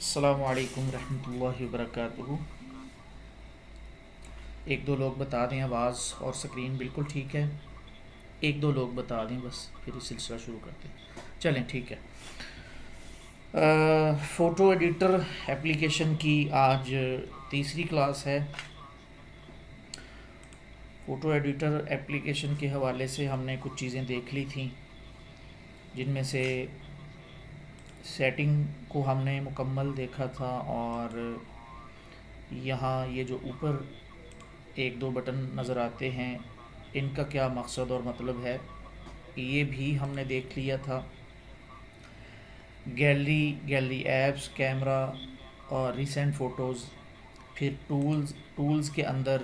अस्सलामु अलैकुम रहमतुल्लाहि वबरकातुहू। एक दो लोग बता दें आवाज़ और स्क्रीन बिल्कुल ठीक है। एक दो लोग बता दें बस, फिर इस सिलसिला शुरू करते हैं। चलें ठीक है। फ़ोटो एडिटर एप्लीकेशन की आज तीसरी क्लास है। फ़ोटो एडिटर एप्लीकेशन के हवाले से हमने कुछ चीज़ें देख ली थी, जिनमें से सेटिंग को हमने मुकम्मल देखा था, और यहाँ ये जो ऊपर एक दो बटन नज़र आते हैं, इनका क्या मकसद और मतलब है, ये भी हमने देख लिया था। गैलरी ऐप्स, कैमरा और रिसेंट फ़ोटोज़, फिर टूल्स के अंदर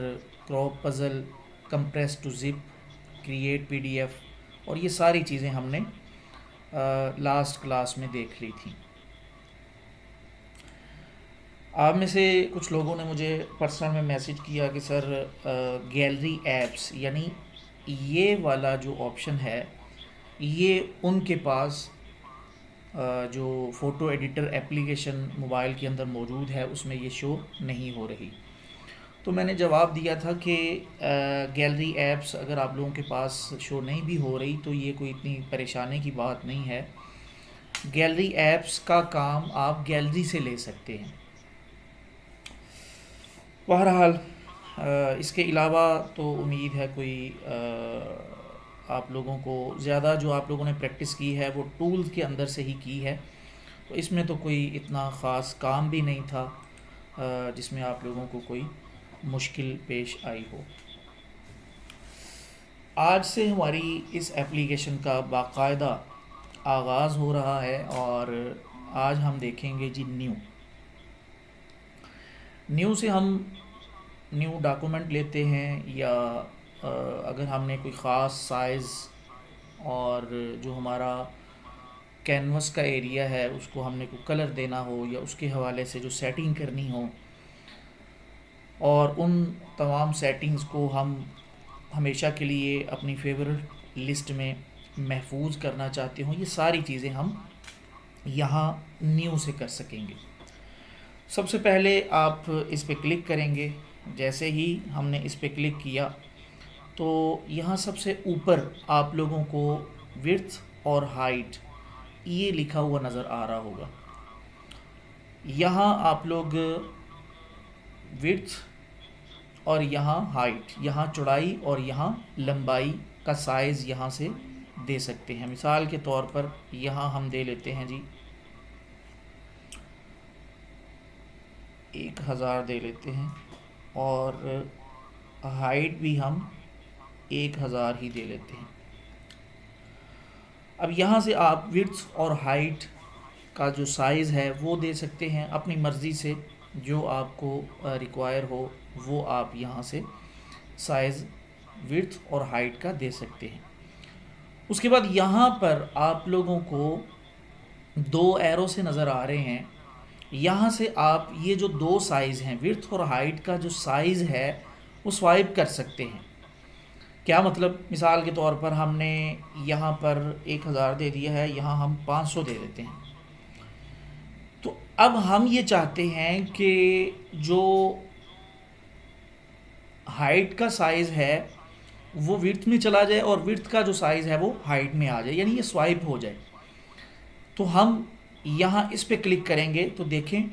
crop puzzle, compress to zip, create PDF, और ये सारी चीज़ें हमने लास्ट क्लास में देख ली थी। आप में से कुछ लोगों ने मुझे पर्सनल में मैसेज किया कि सर गैलरी ऐप्स यानी ये वाला जो ऑप्शन है, ये उनके पास जो फ़ोटो एडिटर एप्लीकेशन मोबाइल के अंदर मौजूद है उसमें ये शो नहीं हो रही। तो मैंने जवाब दिया था कि गैलरी ऐप्स अगर आप लोगों के पास शो नहीं भी हो रही तो ये कोई इतनी परेशानी की बात नहीं है। गैलरी ऐप्स का काम आप गैलरी से ले सकते हैं। बहरहाल इसके अलावा तो उम्मीद है कोई आप लोगों को ज़्यादा जो आप लोगों ने प्रैक्टिस की है वो टूल्स के अंदर से ही की है, तो इसमें तो कोई इतना ख़ास काम भी नहीं था जिसमें आप लोगों को कोई मुश्किल पेश आई हो। आज से हमारी इस एप्लीकेशन का बाकायदा आगाज़ हो रहा है, और आज हम देखेंगे जी न्यू से हम न्यू डॉक्यूमेंट लेते हैं, या अगर हमने कोई ख़ास साइज़ और जो हमारा कैनवस का एरिया है उसको हमने कोई कलर देना हो, या उसके हवाले से जो सेटिंग करनी हो, और उन तमाम सेटिंग्स को हम हमेशा के लिए अपनी फेवरेट लिस्ट में महफूज करना चाहते हो, ये सारी चीज़ें हम यहाँ न्यू से कर सकेंगे। सबसे पहले आप इस पे क्लिक करेंगे। जैसे ही हमने इस पे क्लिक किया तो यहाँ सबसे ऊपर आप लोगों को विड्थ और हाइट ये लिखा हुआ नज़र आ रहा होगा। यहाँ आप लोग विड्थ और यहाँ हाइट, यहाँ चौड़ाई और यहाँ लंबाई का साइज़ यहाँ से दे सकते हैं। मिसाल के तौर पर यहाँ हम दे लेते हैं जी 1000 दे लेते हैं, और हाइट भी हम 1000 ही दे लेते हैं। अब यहाँ से आप विड्थ और हाइट का जो साइज़ है वो दे सकते हैं अपनी मर्ज़ी से, जो आपको रिक्वायर हो वो आप यहाँ से साइज़ विड्थ और हाइट का दे सकते हैं। उसके बाद यहाँ पर आप लोगों को दो एरो से नज़र आ रहे हैं, यहाँ से आप ये जो दो साइज़ हैं विड्थ और हाइट का जो साइज़ है वो स्वाइप कर सकते हैं। क्या मतलब, मिसाल के तौर पर हमने यहाँ पर 1000 दे दिया है, यहाँ हम 500 दे देते हैं। तो अब हम ये चाहते हैं कि जो हाइट का साइज़ है वो विड्थ में चला जाए और विड्थ का जो साइज़ है वो हाइट में आ जाए, यानी ये स्वाइप हो जाए। तो हम यहाँ इस पे क्लिक करेंगे तो देखें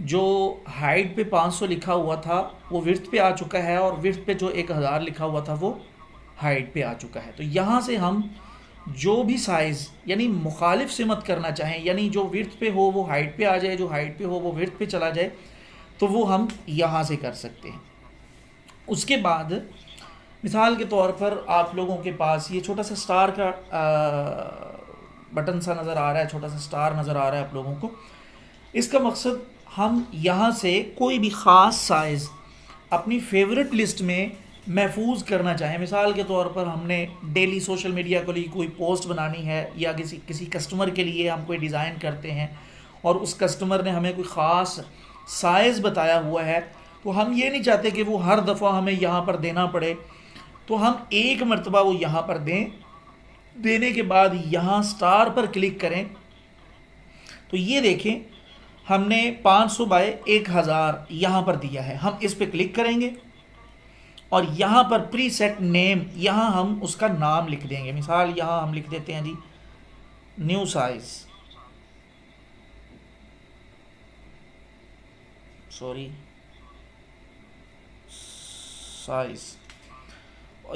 जो हाइट पे 500 लिखा हुआ था वो विड्थ पे आ चुका है, और विड्थ पे जो 1000 लिखा हुआ था वो हाइट पे आ चुका है। तो यहाँ से हम जो भी साइज़ यानी मुखालिफ से मत करना चाहें, यानी जो विड्थ पे हो वो हाइट पे आ जाए, जो हाइट पे हो वो विड्थ पे चला जाए, तो वो हम यहाँ से कर सकते हैं। उसके बाद मिसाल के तौर पर आप लोगों के पास ये छोटा सा स्टार का बटन सा नज़र आ रहा है, छोटा सा स्टार नज़र आ रहा है आप लोगों को। इसका मकसद हम यहाँ से कोई भी ख़ास साइज़ अपनी फेवरेट लिस्ट में महफूज करना चाहें। मिसाल के तौर पर हमने डेली सोशल मीडिया के लिए कोई पोस्ट बनानी है, या किसी कस्टमर के लिए हम कोई डिज़ाइन करते हैं और उस कस्टमर ने हमें कोई ख़ास साइज़ बताया हुआ है, तो हम ये नहीं चाहते कि वो हर दफ़ा हमें यहाँ पर देना पड़े, तो हम एक मरतबा वो यहाँ पर देने के बाद यहाँ स्टार पर क्लिक करें तो ये देखें हमने 500 बाय 1000 यहाँ पर दिया है। हम इस पे क्लिक करेंगे और यहाँ पर प्रीसेट नेम, यहाँ हम उसका नाम लिख देंगे। मिसाल यहाँ हम लिख देते हैं जी न्यू साइज, सॉरी साइज।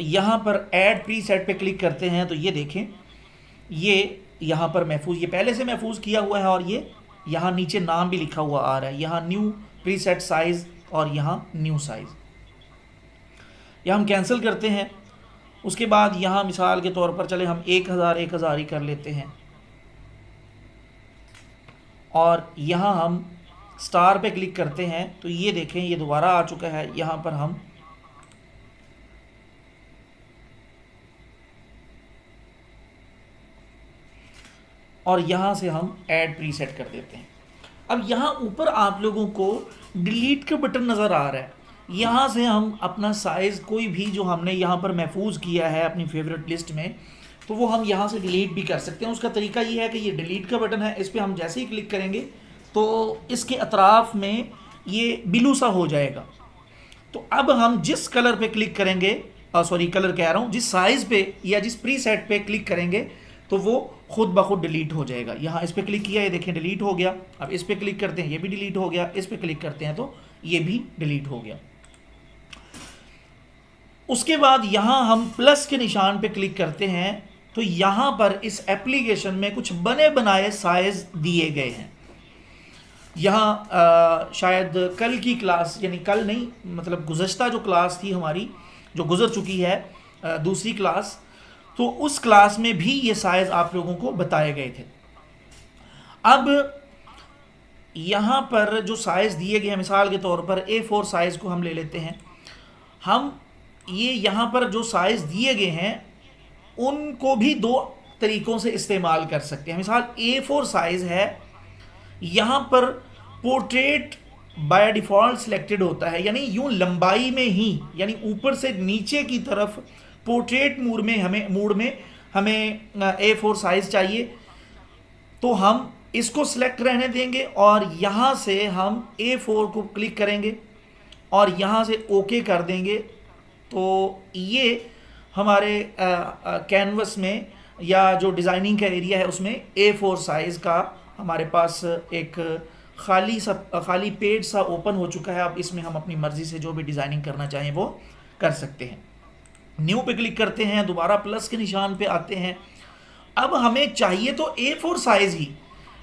यहाँ पर ऐड प्रीसेट पे क्लिक करते हैं तो ये देखें, ये यहाँ पर महफूज, ये पहले से महफूज किया हुआ है और ये यहाँ नीचे नाम भी लिखा हुआ आ रहा है। यहाँ न्यू प्रीसेट साइज और यहाँ न्यू साइज। यह हम कैंसिल करते हैं। उसके बाद यहाँ मिसाल के तौर पर चले हम 1000 ही कर लेते हैं और यहाँ हम स्टार पे क्लिक करते हैं तो ये देखें ये दोबारा आ चुका है। यहाँ पर हम और यहाँ से हम ऐड प्रीसेट कर देते हैं। अब यहाँ ऊपर आप लोगों को डिलीट का बटन नज़र आ रहा है। यहाँ से हम अपना साइज़ कोई भी जो हमने यहाँ पर महफूज किया है अपनी फेवरेट लिस्ट में, तो वो हम यहाँ से डिलीट भी कर सकते हैं। उसका तरीका ये है कि ये डिलीट का बटन है, इस पर हम जैसे ही क्लिक करेंगे तो इसके अतराफ में ये ब्लू सा हो जाएगा। तो अब हम जिस कलर पे क्लिक करेंगे, सॉरी कलर कह रहा हूँ, जिस साइज़ पे या जिस प्रीसेट पे क्लिक करेंगे तो वो खुद ब खुद डिलीट हो जाएगा। यहाँ इस पे क्लिक किया, ये देखें डिलीट हो गया। अब इस पे क्लिक करते हैं, ये भी डिलीट हो गया। इस पे क्लिक करते हैं तो ये भी डिलीट हो गया। उसके बाद यहाँ हम प्लस के निशान पे क्लिक करते हैं तो यहाँ पर इस एप्लीकेशन में कुछ बने बनाए साइज दिए गए हैं। यहाँ शायद कल की क्लास, यानी कल नहीं मतलब गुज़श्ता जो क्लास थी हमारी, जो गुज़र चुकी है दूसरी क्लास, तो उस क्लास में भी ये साइज़ आप लोगों को बताए गए थे। अब यहाँ पर जो साइज़ दिए गए हैं, मिसाल के तौर पर A4 साइज़ को हम ले लेते हैं। हम ये यहाँ पर जो साइज़ दिए गए हैं उनको भी दो तरीक़ों से इस्तेमाल कर सकते हैं। मिसाल A4 साइज़ है, यहाँ पर पोर्ट्रेट बाय डिफ़ॉल्ट सिलेक्टेड होता है, यानी यूँ लंबाई में ही, यानी ऊपर से नीचे की तरफ पोर्ट्रेट मूड में हमें A4 साइज़ चाहिए। तो हम इसको सिलेक्ट रहने देंगे और यहाँ से हम A4 को क्लिक करेंगे और यहाँ से ओके कर देंगे। तो ये हमारे कैनवस में या जो डिज़ाइनिंग का एरिया है उसमें A4 साइज़ का हमारे पास एक खाली पेज सा ओपन हो चुका है। अब इसमें हम अपनी मर्ज़ी से जो भी डिज़ाइनिंग करना चाहें वो कर सकते हैं। न्यू पे क्लिक करते हैं, दोबारा प्लस के निशान पे आते हैं। अब हमें चाहिए तो A4 साइज़ ही,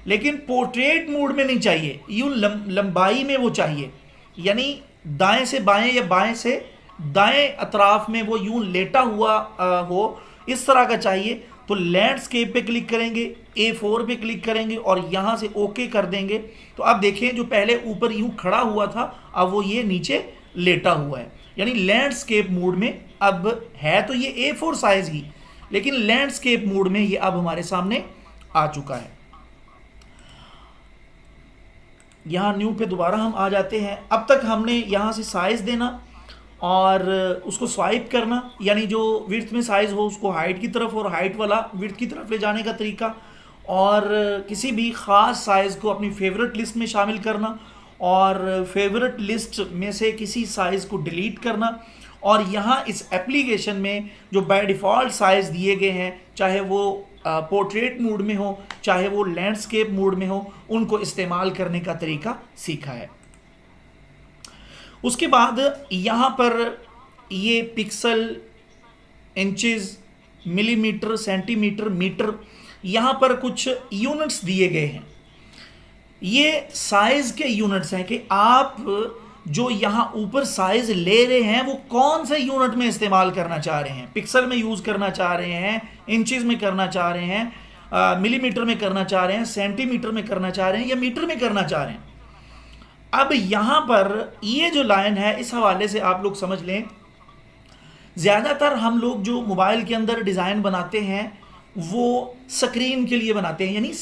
लेकिन पोर्ट्रेट मोड में नहीं चाहिए, यूँ लंबाई में वो चाहिए, यानी दाएं से बाएं या बाएं से दाएं अतराफ में वो यूँ लेटा हुआ हो, इस तरह का चाहिए। तो लैंडस्केप पे क्लिक करेंगे, A4 पे क्लिक करेंगे और यहाँ से ओके कर देंगे। तो अब देखें जो पहले ऊपर यूँ खड़ा हुआ था अब वो ये नीचे लेटा हुआ है, यानी लैंडस्केप मोड में अब है। तो ये A4 साइज़ ही, लेकिन लैंडस्केप मोड में ये अब हमारे सामने आ चुका है। यहाँ न्यू पे दोबारा हम आ जाते हैं। अब तक हमने यहाँ से साइज़ देना और उसको स्वाइप करना, यानी जो विड्थ में साइज़ हो उसको हाइट की तरफ और हाइट वाला विड्थ की तरफ ले जाने का तरीका, और किसी भी ख़ास साइज़ को अपनी फेवरेट लिस्ट में शामिल करना और फेवरेट लिस्ट में से किसी साइज़ को डिलीट करना। और यहाँ इस एप्लीकेशन में जो बाय डिफ़ॉल्ट साइज़ दिए गए हैं, चाहे वो पोर्ट्रेट मोड में हो चाहे वो लैंडस्केप मोड में हो, उनको इस्तेमाल करने का तरीका सीखा है। उसके बाद यहाँ पर ये pixel, inches, millimetre, centimetre, metre, यहाँ पर कुछ यूनिट्स दिए गए हैं। ये साइज़ के यूनिट्स हैं कि आप जो यहाँ ऊपर साइज़ ले रहे हैं वो कौन से यूनिट में इस्तेमाल करना चाह रहे हैं। पिक्सल में यूज़ करना चाह रहे हैं, इंचेस में करना चाह रहे हैं, मिलीमीटर में करना चाह रहे हैं, सेंटीमीटर में करना चाह रहे हैं या मीटर में करना चाह रहे हैं। अब यहाँ पर ये जो लाइन है, इस हवाले से आप लोग समझ लें, ज़्यादातर हम लोग जो मोबाइल के अंदर डिज़ाइन बनाते हैं वो स्क्रीन के लिए बनाते हैं, यानी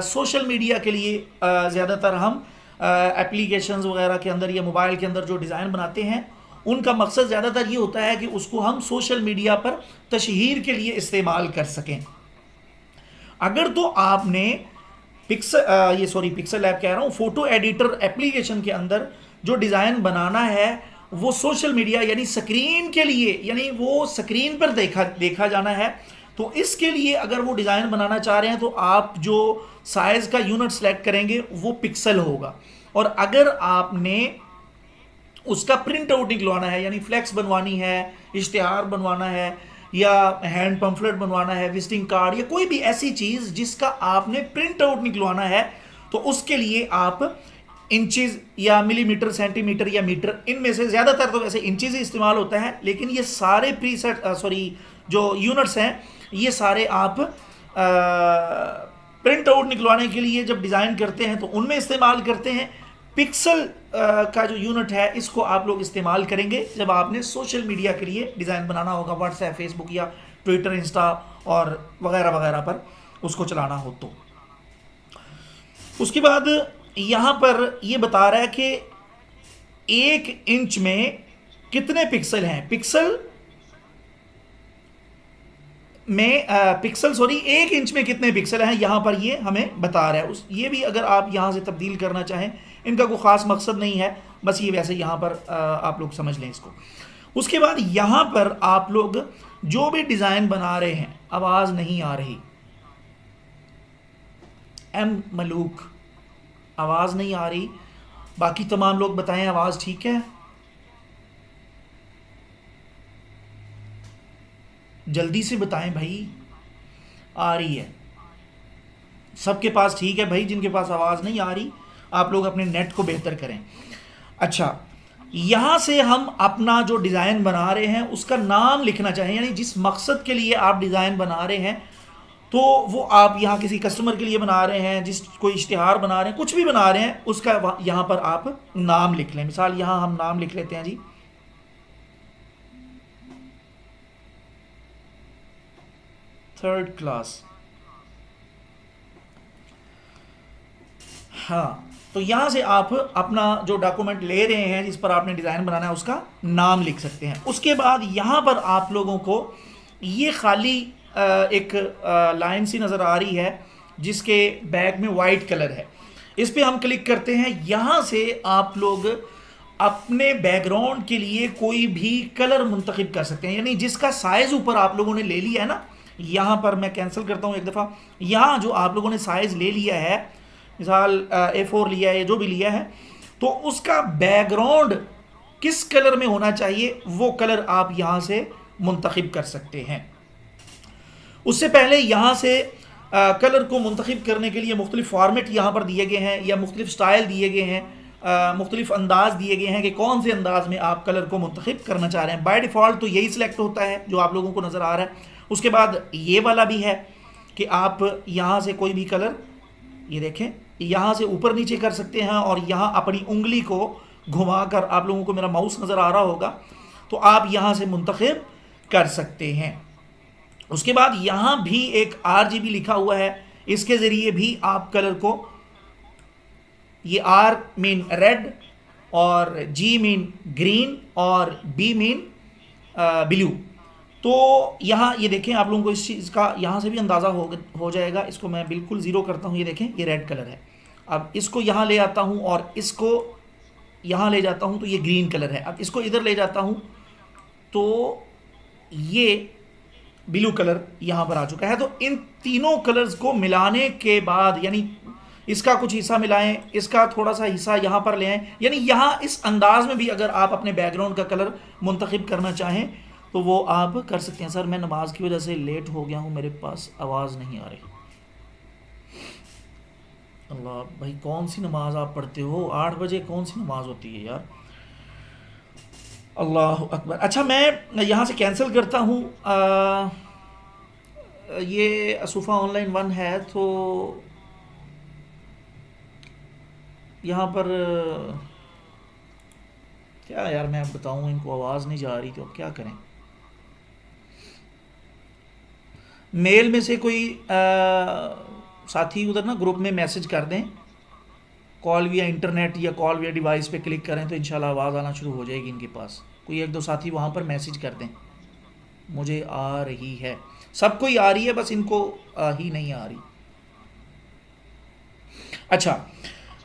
सोशल मीडिया के लिए ज़्यादातर हम एप्लीकेशंस वगैरह के अंदर या मोबाइल के अंदर जो डिज़ाइन बनाते हैं उनका मकसद ज़्यादातर ये होता है कि उसको हम सोशल मीडिया पर तशहीर के लिए इस्तेमाल कर सकें। अगर तो आपने पिक्सल लैब कह रहा हूँ, फोटो एडिटर एप्लीकेशन के अंदर जो डिज़ाइन बनाना है वो सोशल मीडिया यानी स्क्रीन के लिए, यानी वो स्क्रीन पर देखा जाना है। तो इसके लिए अगर वो डिज़ाइन बनाना चाह रहे हैं तो आप जो साइज़ का यूनिट सेलेक्ट करेंगे वो पिक्सल होगा। और अगर आपने उसका प्रिंट आउट निकलवाना है, यानी फ्लैक्स बनवानी है, इश्तिहार बनवाना है, या हैंड पम्फलेट बनवाना है, विजिटिंग कार्ड, या कोई भी ऐसी चीज़ जिसका आपने प्रिंट आउट निकलवाना है, तो उसके लिए आप इंचेस या मिलीमीटर, सेंटीमीटर या मीटर, इनमें से ज़्यादातर तो वैसे इंचेस ही इस्तेमाल होता है, लेकिन ये सारे जो यूनिट्स हैं ये सारे आप प्रिंट आउट निकलवाने के लिए जब डिज़ाइन करते हैं तो उनमें इस्तेमाल करते हैं। पिक्सल का जो यूनिट है इसको आप लोग इस्तेमाल करेंगे जब आपने सोशल मीडिया के लिए डिज़ाइन बनाना होगा, व्हाट्सएप, फेसबुक या ट्विटर, इंस्टा और वगैरह वगैरह पर उसको चलाना हो तो। उसके बाद यहाँ पर ये बता रहा है कि 1 इंच में कितने पिक्सल हैं। एक इंच में कितने पिक्सल हैं यहाँ पर ये हमें बता रहा है। ये भी अगर आप यहाँ से तब्दील करना चाहें, इनका कोई ख़ास मकसद नहीं है, बस ये वैसे यहाँ पर आप लोग समझ लें इसको। उसके बाद यहाँ पर आप लोग जो भी डिज़ाइन बना रहे हैं, आवाज़ नहीं आ रही, एम मलूक, आवाज़ नहीं आ रही, बाकी तमाम लोग बताएं आवाज़ ठीक है, जल्दी से बताएं भाई। आ रही है सबके पास, ठीक है भाई। जिनके पास आवाज़ नहीं आ रही आप लोग अपने नेट को बेहतर करें। अच्छा, यहाँ से हम अपना जो डिज़ाइन बना रहे हैं उसका नाम लिखना चाहें, यानी जिस मकसद के लिए आप डिज़ाइन बना रहे हैं, तो वो आप यहाँ किसी कस्टमर के लिए बना रहे हैं, कोई इश्तिहार बना रहे हैं, कुछ भी बना रहे हैं, उसका यहाँ पर आप नाम लिख लें। मिसाल यहाँ हम नाम लिख लेते हैं जी, थर्ड क्लास। हाँ, तो यहाँ से आप अपना जो डॉक्यूमेंट ले रहे हैं जिस पर आपने डिज़ाइन बनाना है उसका नाम लिख सकते हैं। उसके बाद यहाँ पर आप लोगों को ये खाली एक लाइन सी नज़र आ रही है जिसके बैक में वाइट कलर है, इस पर हम क्लिक करते हैं। यहाँ से आप लोग अपने बैकग्राउंड के लिए कोई भी कलर मुंतखब कर सकते हैं, यानी जिसका साइज़ ऊपर आप लोगों ने ले लिया है ना, यहाँ पर मैं कैंसिल करता हूँ एक दफ़ा। यहाँ जो आप लोगों ने साइज़ ले लिया है, मिसाल A4 लिया है, जो भी लिया है, तो उसका बैकग्राउंड किस कलर में होना चाहिए वो कलर आप यहाँ से मुंतखब कर सकते हैं। उससे पहले यहाँ से कलर को मुंतखब करने के लिए मुख्तलिफ फॉर्मेट यहाँ पर दिए गए हैं, या मुख्तलिफ स्टाइल दिए गए हैं, मुख्तलिफ अंदाज दिए गए हैं कि कौन से अंदाज में आप कलर को मुंतखब करना चाह रहे हैं। बाय डिफ़ॉल्ट तो यही सिलेक्ट होता है जो आप लोगों को नज़र आ रहा है। उसके बाद ये वाला भी है कि आप यहाँ से कोई भी कलर, ये देखें, यहाँ से ऊपर नीचे कर सकते हैं, और यहाँ अपनी उंगली को घुमाकर, आप लोगों को मेरा माउस नज़र आ रहा होगा, तो आप यहाँ से मुंतखब कर सकते हैं। उसके बाद यहाँ भी एक RGB लिखा हुआ है, इसके ज़रिए भी आप कलर को, ये R मीन रेड और G मीन ग्रीन और B मीन ब्लू। तो यहाँ ये देखें, आप लोगों को इस चीज़ का यहाँ से भी अंदाज़ा हो जाएगा। इसको मैं बिल्कुल ज़ीरो करता हूँ, ये देखें ये रेड कलर है। अब इसको यहाँ ले आता हूँ और इसको यहाँ ले जाता हूँ तो ये ग्रीन कलर है। अब इसको इधर ले जाता हूँ तो ये ब्लू कलर यहाँ पर आ चुका है। तो इन तीनों कलर्स को मिलाने के बाद, यानी इसका कुछ हिस्सा मिलाएं, इसका थोड़ा सा हिस्सा यहाँ पर ले आएँ, यानी यहाँ इस अंदाज में भी अगर आप अपने बैकग्राउंड का कलर मुंतखब करना चाहें तो वो आप कर सकते हैं। सर मैं नमाज की वजह से लेट हो गया हूँ, मेरे पास आवाज़ नहीं आ रही। अल्लाह भाई, कौन सी नमाज आप पढ़ते हो? 8 बजे कौन सी नमाज होती है यार? अल्लाह अकबर। अच्छा, मैं यहाँ से कैंसिल करता हूँ। ये असूफ़ा ऑनलाइन 1 है, तो यहाँ पर क्या यार मैं अब बताऊँ, इनको आवाज़ नहीं जा रही तो अब क्या करें। मेल में से कोई साथी उधर ना ग्रुप में मैसेज कर दें, कॉल विया इंटरनेट या कॉल विया डिवाइस पे क्लिक करें तो इंशाल्लाह आवाज़ आना शुरू हो जाएगी इनके पास। कोई 1-2 साथी वहाँ पर मैसेज कर दें, मुझे आ रही है, सबको ही आ रही है, बस इनको ही नहीं आ रही। अच्छा,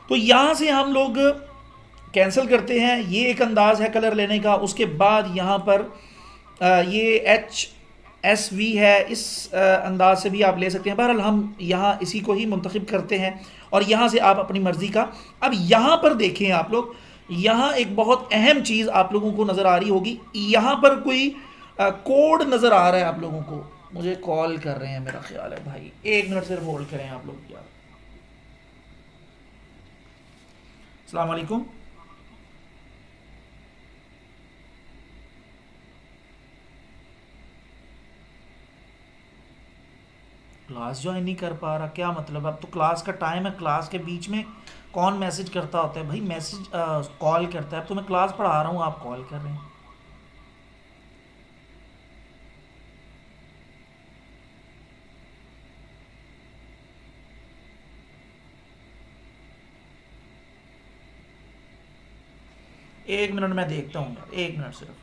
तो यहाँ से हम लोग कैंसिल करते हैं। ये एक अंदाज है कलर लेने का। उसके बाद यहाँ पर ये HSV है, इस अंदाज से भी आप ले सकते हैं। बहरहाल हम यहाँ इसी को ही मुंतखब करते हैं और यहाँ से आप अपनी मर्ज़ी का। अब यहाँ पर देखें आप लोग, यहाँ एक बहुत अहम चीज़ आप लोगों को नज़र आ रही होगी। यहाँ पर कोई कोड नज़र आ रहा है आप लोगों को। मुझे कॉल कर रहे हैं मेरा ख्याल है भाई, 1 मिनट सिर्फ होल्ड करें आप लोग यार। अस्सलाम वालेकुम। क्लास ज्वाइन नहीं कर पा रहा, क्या मतलब? अब तो क्लास का टाइम है, क्लास के बीच में कौन मैसेज करता होता है भाई? मैसेज कॉल करता है। अब तो मैं क्लास पढ़ा रहा हूँ, आप कॉल कर रहे हैं। एक मिनट मैं देखता हूँ यार, 1 मिनट सिर्फ।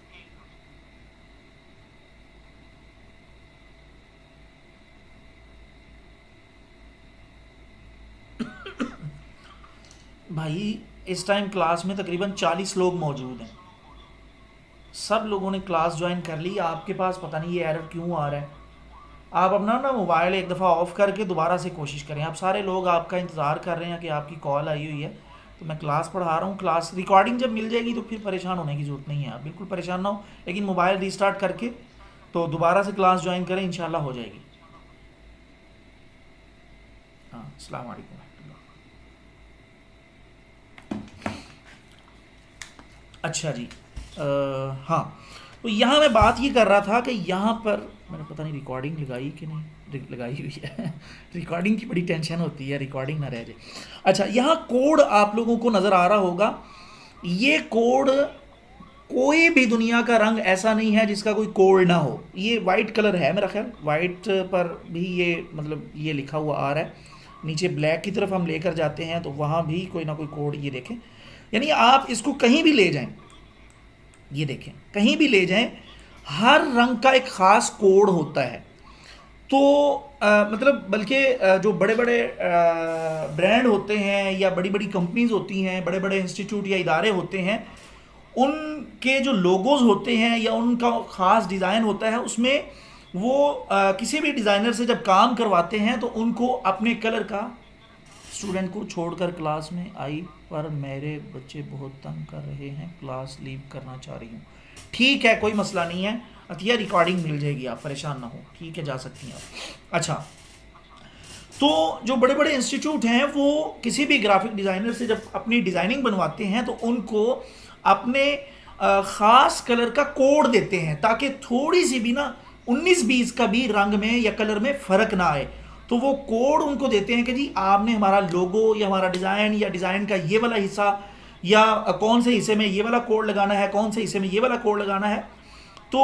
भाई इस टाइम क्लास में तकरीबन 40 लोग मौजूद हैं। सब लोगों ने क्लास ज्वाइन कर ली। आपके पास पता नहीं ये एरर क्यों आ रहा है। आप अपना ना मोबाइल एक दफ़ा ऑफ़ करके दोबारा से कोशिश करें। आप सारे लोग आपका इंतज़ार कर रहे हैं कि आपकी कॉल आई हुई है। तो मैं क्लास पढ़ा रहा हूँ, क्लास रिकॉर्डिंग जब मिल जाएगी तो फिर परेशान होने की ज़रूरत नहीं है। आप बिल्कुल परेशान ना हो, लेकिन मोबाइल रीस्टार्ट करके तो दोबारा से क्लास ज्वाइन करें, इंशाल्लाह हो जाएगी। हाँ, अस्सलाम वालेकुम। अच्छा जी, हाँ, तो यहाँ मैं बात ये कर रहा था कि यहाँ पर मैंने पता नहीं रिकॉर्डिंग लगाई कि नहीं, लगाई हुई है। रिकॉर्डिंग की बड़ी टेंशन होती है, रिकॉर्डिंग ना रह जाए। अच्छा, यहाँ कोड आप लोगों को नज़र आ रहा होगा। ये कोड, कोई भी दुनिया का रंग ऐसा नहीं है जिसका कोई कोड ना हो। ये वाइट कलर है मेरा ख्याल, वाइट पर भी ये मतलब ये लिखा हुआ आ रहा है। नीचे ब्लैक की तरफ हम लेकर जाते हैं तो वहाँ भी कोई ना कोई कोड, ये देखें। यानी आप इसको कहीं भी ले जाएं, ये देखें, कहीं भी ले जाएं, हर रंग का एक ख़ास कोड होता है। तो मतलब बल्कि जो बड़े बड़े ब्रांड होते हैं या बड़ी बड़ी कंपनीज होती हैं, बड़े बड़े इंस्टीट्यूट या इदारे होते हैं, उनके जो लोगोज होते हैं या उनका ख़ास डिज़ाइन होता है, उसमें वो किसी भी डिज़ाइनर से जब काम करवाते हैं तो उनको अपने कलर का, स्टूडेंट को छोड़कर क्लास में आई पर मेरे बच्चे बहुत तंग कर रहे हैं, क्लास लीव करना चाह रही हूँ। ठीक है, कोई मसला नहीं है अतिया, रिकॉर्डिंग मिल जाएगी, आप परेशान ना हो, ठीक है, जा सकती हैं आप। अच्छा, तो जो बड़े बड़े इंस्टीट्यूट हैं वो किसी भी ग्राफिक डिज़ाइनर से जब अपनी डिज़ाइनिंग बनवाते हैं तो उनको अपने ख़ास कलर का कोड देते हैं ताकि थोड़ी सी भी ना 19-20 का भी रंग में या कलर में फ़र्क ना आए। तो वो कोड उनको देते हैं कि जी आपने हमारा लोगो या हमारा डिज़ाइन या डिज़ाइन का ये वाला हिस्सा या कौन से हिस्से में ये वाला कोड लगाना है, कौन से हिस्से में ये वाला कोड लगाना है। तो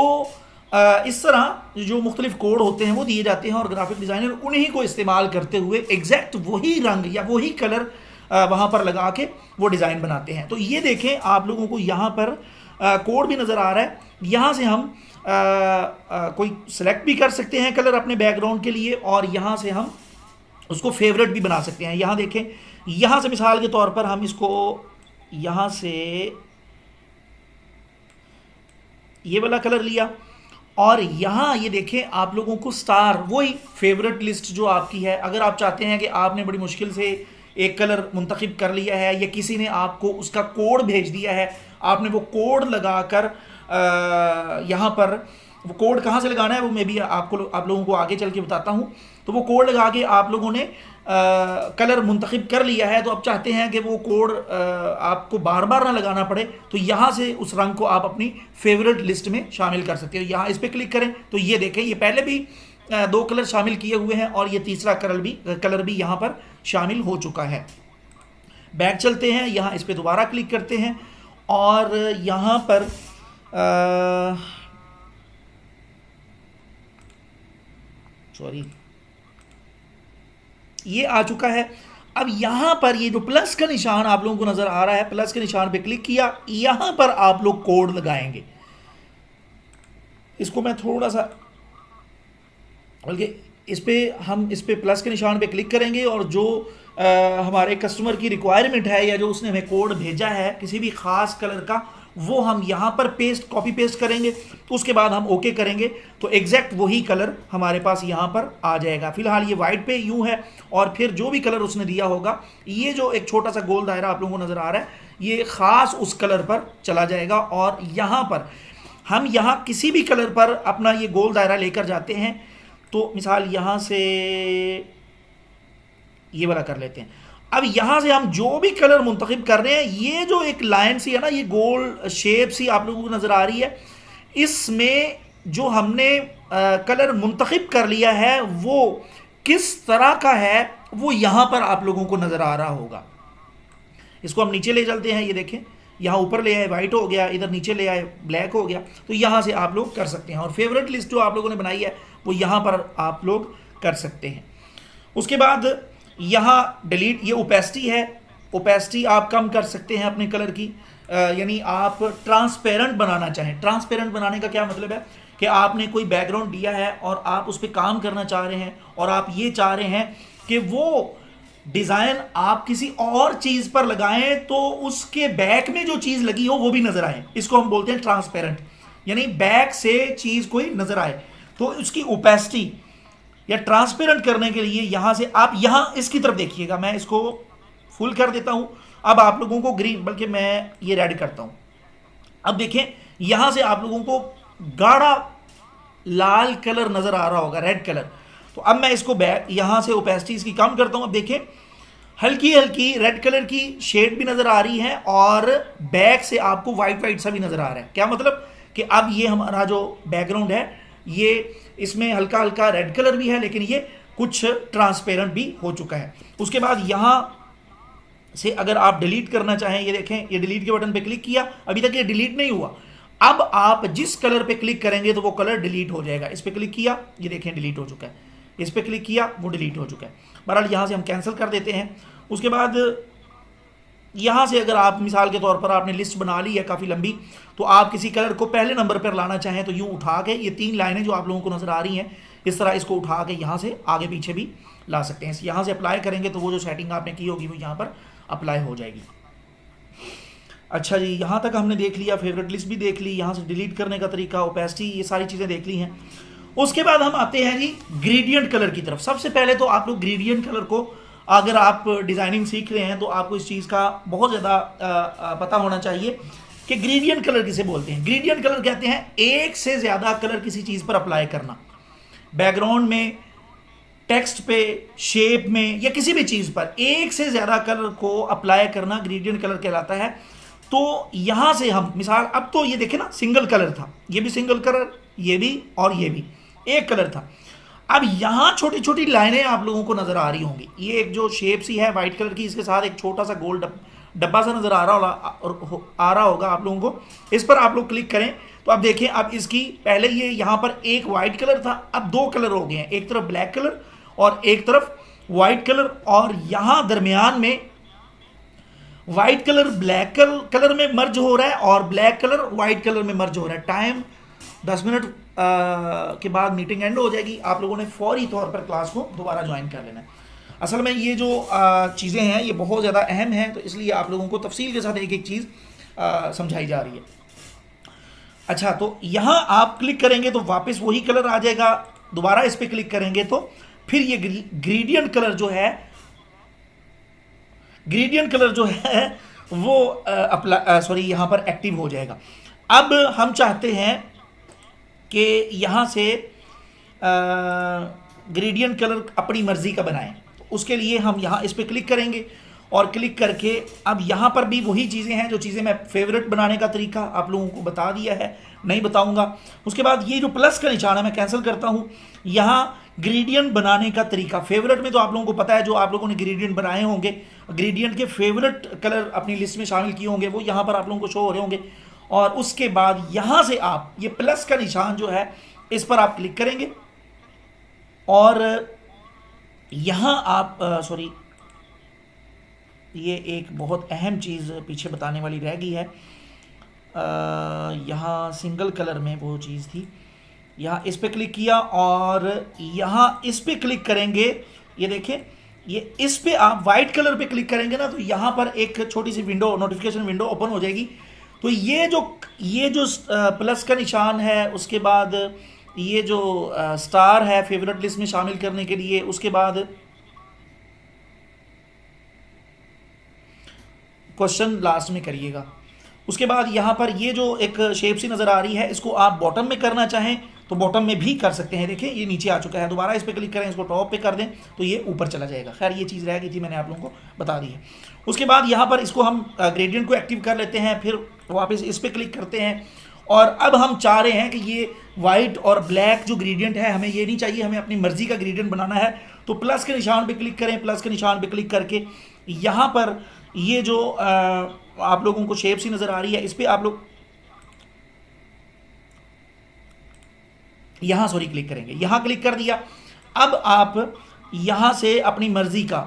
इस तरह जो मुख्तलिफ कोड होते हैं वो दिए जाते हैं और ग्राफिक डिज़ाइनर उन्हीं को इस्तेमाल करते हुए एग्जैक्ट वही रंग या वही कलर वहाँ पर लगा के वो डिज़ाइन बनाते हैं। तो ये देखें, आप लोगों को यहाँ पर कोड भी नज़र आ रहा है। यहाँ से हम कोई सेलेक्ट भी कर सकते हैं कलर अपने बैकग्राउंड के लिए और यहाँ से हम उसको फेवरेट भी बना सकते हैं। यहाँ देखें, यहाँ से मिसाल के तौर पर हम इसको यहाँ से ये वाला कलर लिया और यहाँ ये देखें, आप लोगों को स्टार, वही फेवरेट लिस्ट जो आपकी है। अगर आप चाहते हैं कि आपने बड़ी मुश्किल से एक कलर मुंतखब कर लिया है या किसी ने आपको उसका कोड भेज दिया है, आपने वो कोड लगाकर यहाँ पर वो कोड कहाँ से लगाना है वो मैं भी आप लोगों को आगे चल के बताता हूँ। तो वो कोड लगा के आप लोगों ने कलर मुंतखब कर लिया है, तो आप चाहते हैं कि वो कोड आपको बार बार ना लगाना पड़े, तो यहाँ से उस रंग को आप अपनी फेवरेट लिस्ट में शामिल कर सकते हो। यहाँ इस पर क्लिक करें तो ये देखें, ये पहले भी 2 कलर शामिल किए हुए हैं और ये तीसरा कलर भी यहाँ पर शामिल हो चुका है। बैक चलते हैं, यहाँ इस पर दोबारा क्लिक करते हैं और यहाँ पर सॉरी, ये आ चुका है। अब यहाँ पर ये जो प्लस का निशान आप लोगों को नज़र आ रहा है, प्लस के निशान पे क्लिक किया, यहाँ पर आप लोग कोड लगाएंगे। इसको मैं थोड़ा सा, बल्कि इस पे हम इस पे प्लस के निशान पे क्लिक करेंगे और जो हमारे कस्टमर की रिक्वायरमेंट है या जो उसने हमें कोड भेजा है किसी भी ख़ास कलर का, वो हम यहाँ पर कॉपी पेस्ट करेंगे। तो उसके बाद हम ओके करेंगे तो एग्जैक्ट वही कलर हमारे पास यहाँ पर आ जाएगा। फिलहाल ये वाइट पे यूँ है, और फिर जो भी कलर उसने दिया होगा, ये जो एक छोटा सा गोल दायरा आप लोगों को नज़र आ रहा है, ये ख़ास उस कलर पर चला जाएगा। और यहाँ पर हम यहाँ किसी भी कलर पर अपना ये गोल दायरा लेकर जाते हैं। तो मिसाल यहाँ से ये वाला कर लेते हैं। अब यहाँ से हम जो भी कलर मुंतखब कर रहे हैं, ये जो एक लाइन सी है ना, ये गोल शेप सी आप लोगों को नज़र आ रही है, इसमें जो हमने कलर मुंतखब कर लिया है वो किस तरह का है वो यहाँ पर आप लोगों को नज़र आ रहा होगा। इसको हम नीचे ले चलते हैं, ये देखें, यहाँ ऊपर ले आए वाइट हो गया, इधर नीचे ले आए ब्लैक हो गया। तो यहाँ से आप लोग कर सकते हैं, और फेवरेट लिस्ट जो आप लोगों ने बनाई है वो यहाँ पर आप लोग कर सकते हैं। उसके बाद यहाँ डिलीट, ये ओपेसिटी है, ओपेसिटी आप कम कर सकते हैं अपने कलर की, यानी आप ट्रांसपेरेंट बनाना चाहें। ट्रांसपेरेंट बनाने का क्या मतलब है कि आपने कोई बैकग्राउंड दिया है और आप उस पर काम करना चाह रहे हैं, और आप ये चाह रहे हैं कि वो डिज़ाइन आप किसी और चीज़ पर लगाएं तो उसके बैक में जो चीज़ लगी हो वो भी नज़र आए। इसको हम बोलते हैं ट्रांसपेरेंट, यानी बैक से चीज़ कोई नज़र आए। तो उसकी ओपेसिटी या ट्रांसपेरेंट करने के लिए यहाँ से आप यहाँ इसकी तरफ देखिएगा, मैं इसको फुल कर देता हूँ। अब आप लोगों को ग्रीन, बल्कि मैं ये रेड करता हूँ। अब देखें, यहाँ से आप लोगों को गाढ़ा लाल कलर नज़र आ रहा होगा, रेड कलर। तो अब मैं इसको बैक यहाँ से ओपेसिटी इसकी कम करता हूँ। अब देखें, हल्की हल्की रेड कलर की शेड भी नज़र आ रही है और बैक से आपको वाइट वाइट सा भी नज़र आ रहा है। क्या मतलब कि अब ये हमारा जो बैकग्राउंड है, ये इसमें हल्का हल्का रेड कलर भी है, लेकिन ये कुछ ट्रांसपेरेंट भी हो चुका है। उसके बाद यहाँ से अगर आप डिलीट करना चाहें, ये देखें, ये डिलीट के बटन पे क्लिक किया, अभी तक ये डिलीट नहीं हुआ। अब आप जिस कलर पे क्लिक करेंगे तो वो कलर डिलीट हो जाएगा। इस पे क्लिक किया, ये देखें डिलीट हो चुका है, इस पे क्लिक किया, वो डिलीट हो चुका है। बहरहाल यहाँ से हम कैंसिल कर देते हैं। उसके बाद यहाँ से अगर आप मिसाल के तौर पर आपने लिस्ट बना ली है काफ़ी लंबी, तो आप किसी कलर को पहले नंबर पर लाना चाहें तो यूँ उठा के, ये 3 लाइनें जो आप लोगों को नज़र आ रही हैं, इस तरह इसको उठा के यहाँ से आगे पीछे भी ला सकते हैं। यहाँ से अप्लाई करेंगे तो वो जो सेटिंग आपने की होगी वो यहाँ पर अप्लाई हो जाएगी। अच्छा जी, यहाँ तक हमने देख लिया, फेवरेट लिस्ट भी देख ली, यहाँ से डिलीट करने का तरीका, ओपेसिटी, ये सारी चीज़ें देख ली हैं। उसके बाद हम आते हैं जी ग्रेडियंट कलर की तरफ। सबसे पहले तो आप लोग ग्रेडियंट कलर को, अगर आप डिज़ाइनिंग सीख रहे हैं तो आपको इस चीज़ का बहुत ज़्यादा पता होना चाहिए कि ग्रेडियंट कलर किसे बोलते हैं। ग्रेडियंट कलर कहते हैं एक से ज़्यादा कलर किसी चीज़ पर अप्लाई करना, बैकग्राउंड में, टेक्स्ट पे, शेप में, या किसी भी चीज़ पर एक से ज़्यादा कलर को अप्लाई करना ग्रेडियंट कलर कहलाता है। तो यहाँ से हम मिसाल, अब तो ये देखें ना, सिंगल कलर था, ये भी सिंगल कलर, ये भी और ये भी एक कलर था। अब यहाँ छोटी छोटी लाइनें आप लोगों को नज़र आ रही होंगी। ये एक जो शेप सी है वाइट कलर की, इसके साथ एक छोटा सा गोल डब्बा सा नज़र आ रहा होगा आप लोगों को। इस पर आप लोग क्लिक करें तो अब देखें, अब इसकी पहले ये यहाँ पर एक वाइट कलर था, अब 2 कलर हो गए हैं, एक तरफ ब्लैक कलर और एक तरफ वाइट कलर, और यहाँ दरमियान में वाइट कलर ब्लैक कलर में मर्ज हो रहा है और ब्लैक कलर वाइट कलर में मर्ज हो रहा है। टाइम 10 मिनट के बाद मीटिंग एंड हो जाएगी, आप लोगों ने फौरी तौर पर क्लास को दोबारा ज्वाइन कर लेना है। असल में ये जो चीज़ें हैं ये बहुत ज़्यादा अहम हैं, तो इसलिए आप लोगों को तफसील के साथ एक एक चीज़ समझाई जा रही है। अच्छा, तो यहाँ आप क्लिक करेंगे तो वापस वही कलर आ जाएगा, दोबारा इस पर क्लिक करेंगे तो फिर ये ग्रेडियंट कलर जो है, ग्रेडियंट कलर जो है वो यहाँ पर एक्टिव हो जाएगा। अब हम चाहते हैं कि यहाँ से ग्रेडियंट कलर अपनी मर्जी का बनाएं, तो उसके लिए हम यहाँ इस पर क्लिक करेंगे और क्लिक करके अब यहाँ पर भी वही चीज़ें हैं जो चीज़ें मैं फेवरेट बनाने का तरीका आप लोगों को बता दिया है, नहीं बताऊँगा। उसके बाद ये जो प्लस का निशान है मैं कैंसिल करता हूँ। यहाँ ग्रेडियंट बनाने का तरीका, फेवरेट में तो आप लोगों को पता है, जो आप लोगों ने ग्रेडियंट बनाए होंगे, ग्रेडियंट के फेवरेट कलर अपनी लिस्ट में शामिल किए होंगे, वो यहाँ पर आप लोगों को शो हो रहे होंगे। और उसके बाद यहाँ से आप ये प्लस का निशान जो है इस पर आप क्लिक करेंगे और यहाँ आप ये एक बहुत अहम चीज़ पीछे बताने वाली रह गई है। यहाँ सिंगल कलर में वो चीज़ थी, यहाँ इस पे क्लिक किया और यहाँ इस पे क्लिक करेंगे। ये देखें, ये इस पे आप वाइट कलर पे क्लिक करेंगे ना, तो यहाँ पर एक छोटी सी विंडो, नोटिफिकेशन विंडो ओपन हो जाएगी। तो ये जो प्लस का निशान है, उसके बाद ये जो स्टार है फेवरेट लिस्ट में शामिल करने के लिए, उसके बाद क्वेश्चन लास्ट में करिएगा। उसके बाद यहाँ पर ये जो एक शेप सी नज़र आ रही है, इसको आप बॉटम में करना चाहें तो बॉटम में भी कर सकते हैं। देखिए ये नीचे आ चुका है, दोबारा इस पर क्लिक करें, इसको टॉप पे कर दें तो ये ऊपर चला जाएगा। खैर ये चीज़ रह गई थी, मैंने आप लोगों को बता दी है। उसके बाद यहाँ पर इसको हम ग्रेडियंट को एक्टिव कर लेते हैं, फिर वापस इस पर क्लिक करते हैं। और अब हम चाह रहे हैं कि ये वाइट और ब्लैक जो ग्रेडियंट है, हमें ये नहीं चाहिए, हमें अपनी मर्जी का ग्रेडियंट बनाना है। तो प्लस के निशान पे क्लिक करें, प्लस के निशान पे क्लिक करके यहाँ पर ये जो आप लोगों को शेप सी नज़र आ रही है, इस पर आप लोग यहाँ क्लिक करेंगे। यहाँ क्लिक कर दिया। अब आप यहाँ से अपनी मर्ज़ी का